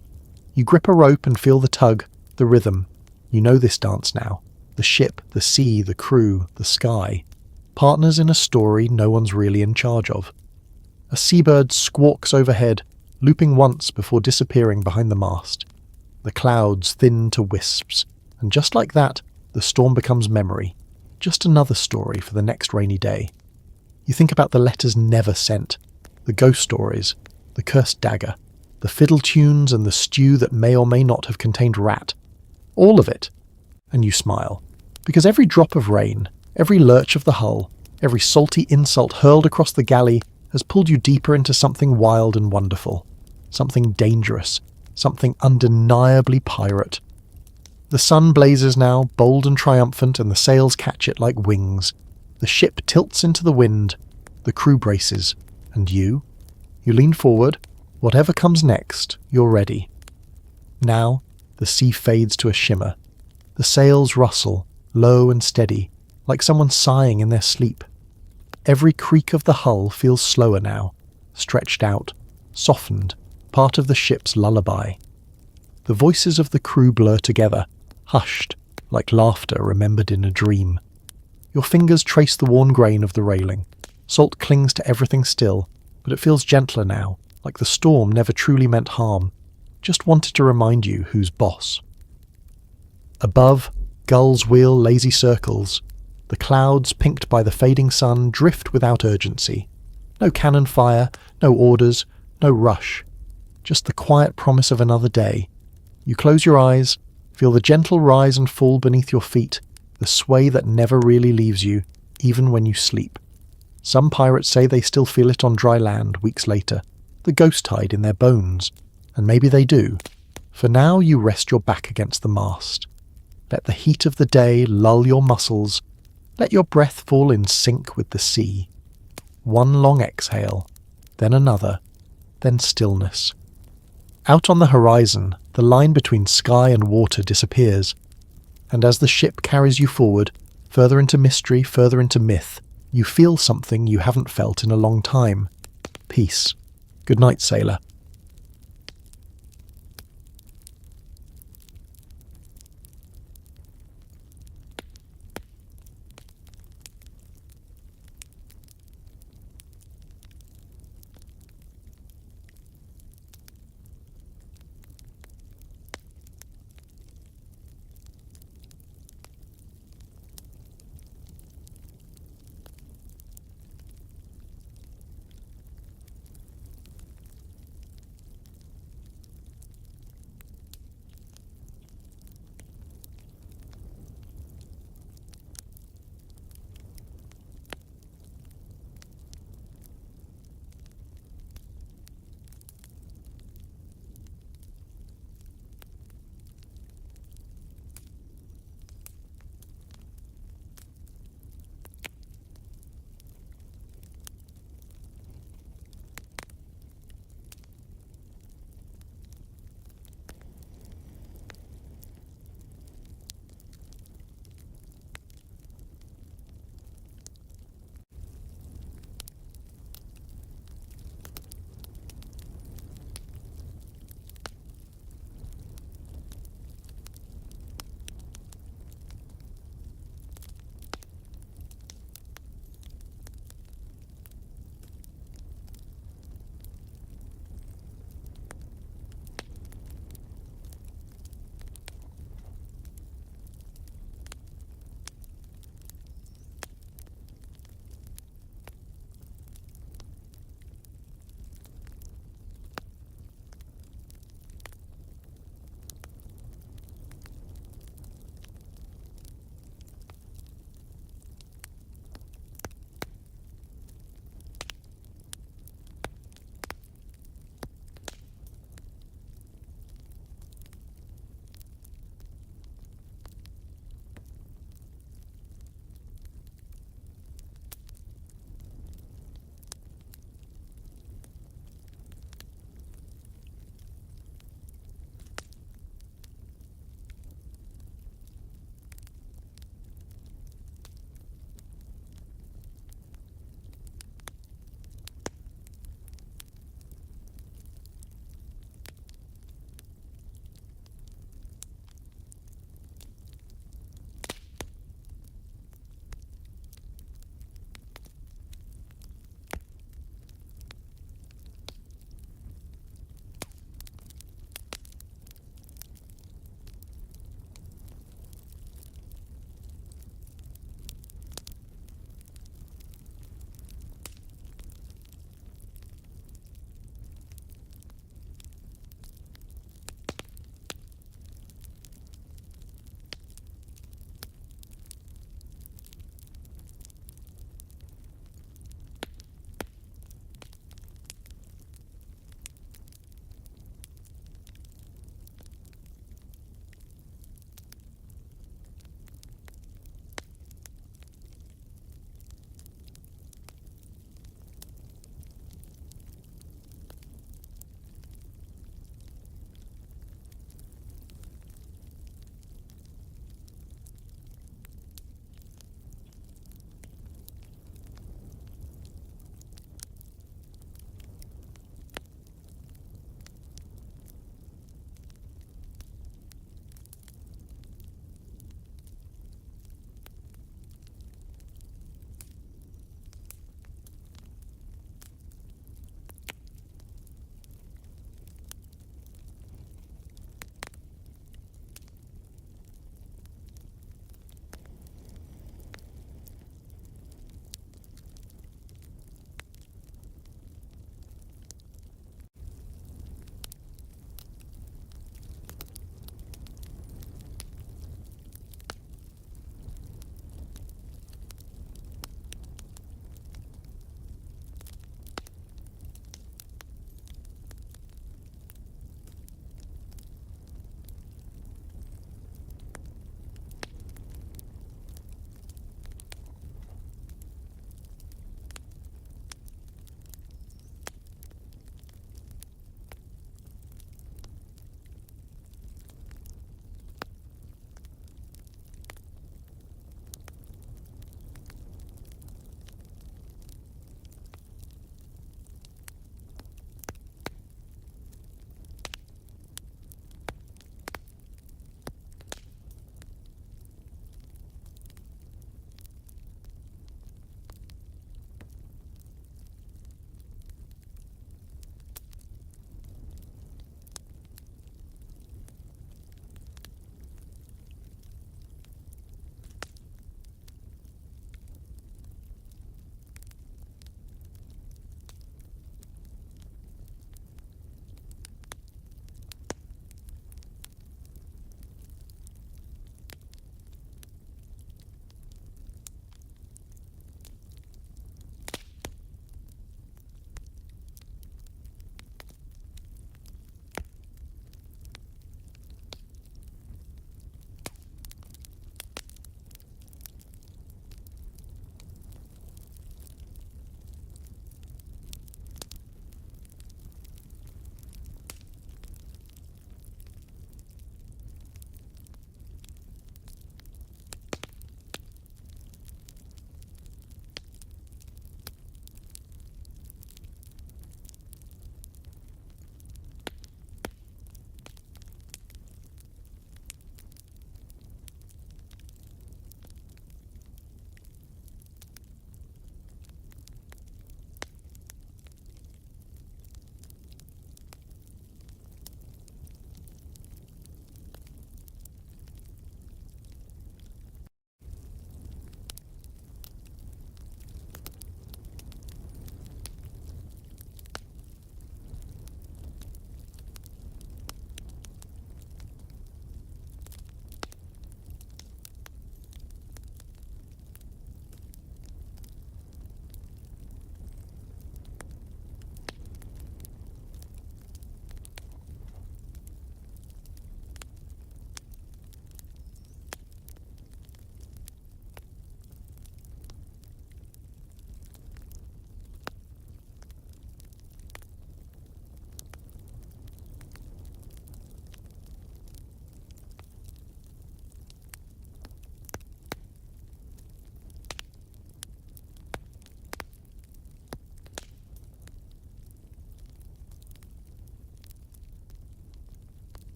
You grip a rope and feel the tug, the rhythm. You know this dance now. The ship, the sea, the crew, the sky. Partners in a story no one's really in charge of. A seabird squawks overhead, looping once before disappearing behind the mast. The clouds thin to wisps, and just like that, the storm becomes memory. Just another story for the next rainy day. You think about the letters never sent, the ghost stories, the cursed dagger, the fiddle tunes and the stew that may or may not have contained rat. All of it. And you smile. Because every drop of rain, every lurch of the hull, every salty insult hurled across the galley has pulled you deeper into something wild and wonderful. Something dangerous. Something undeniably pirate. The sun blazes now, bold and triumphant, and the sails catch it like wings. The ship tilts into the wind. The crew braces. And you? You lean forward. Whatever comes next, you're ready. Now, the sea fades to a shimmer. The sails rustle, low and steady, like someone sighing in their sleep. Every creak of the hull feels slower now, stretched out, softened, part of the ship's lullaby. The voices of the crew blur together, hushed, like laughter remembered in a dream. Your fingers trace the worn grain of the railing. Salt clings to everything still, but it feels gentler now, like the storm never truly meant harm, just wanted to remind you who's boss. Above, gulls wheel lazy circles. The clouds, pinked by the fading sun, drift without urgency. No cannon fire, no orders, no rush. Just the quiet promise of another day. You close your eyes, feel the gentle rise and fall beneath your feet, the sway that never really leaves you, even when you sleep. Some pirates say they still feel it on dry land weeks later, the ghost tide in their bones. And maybe they do. For now you rest your back against the mast. Let the heat of the day lull your muscles. Let your breath fall in sync with the sea. One long exhale, then another, then stillness. Out on the horizon, the line between sky and water disappears. And as the ship carries you forward, further into mystery, further into myth, you feel something you haven't felt in a long time. Peace. Good night, sailor.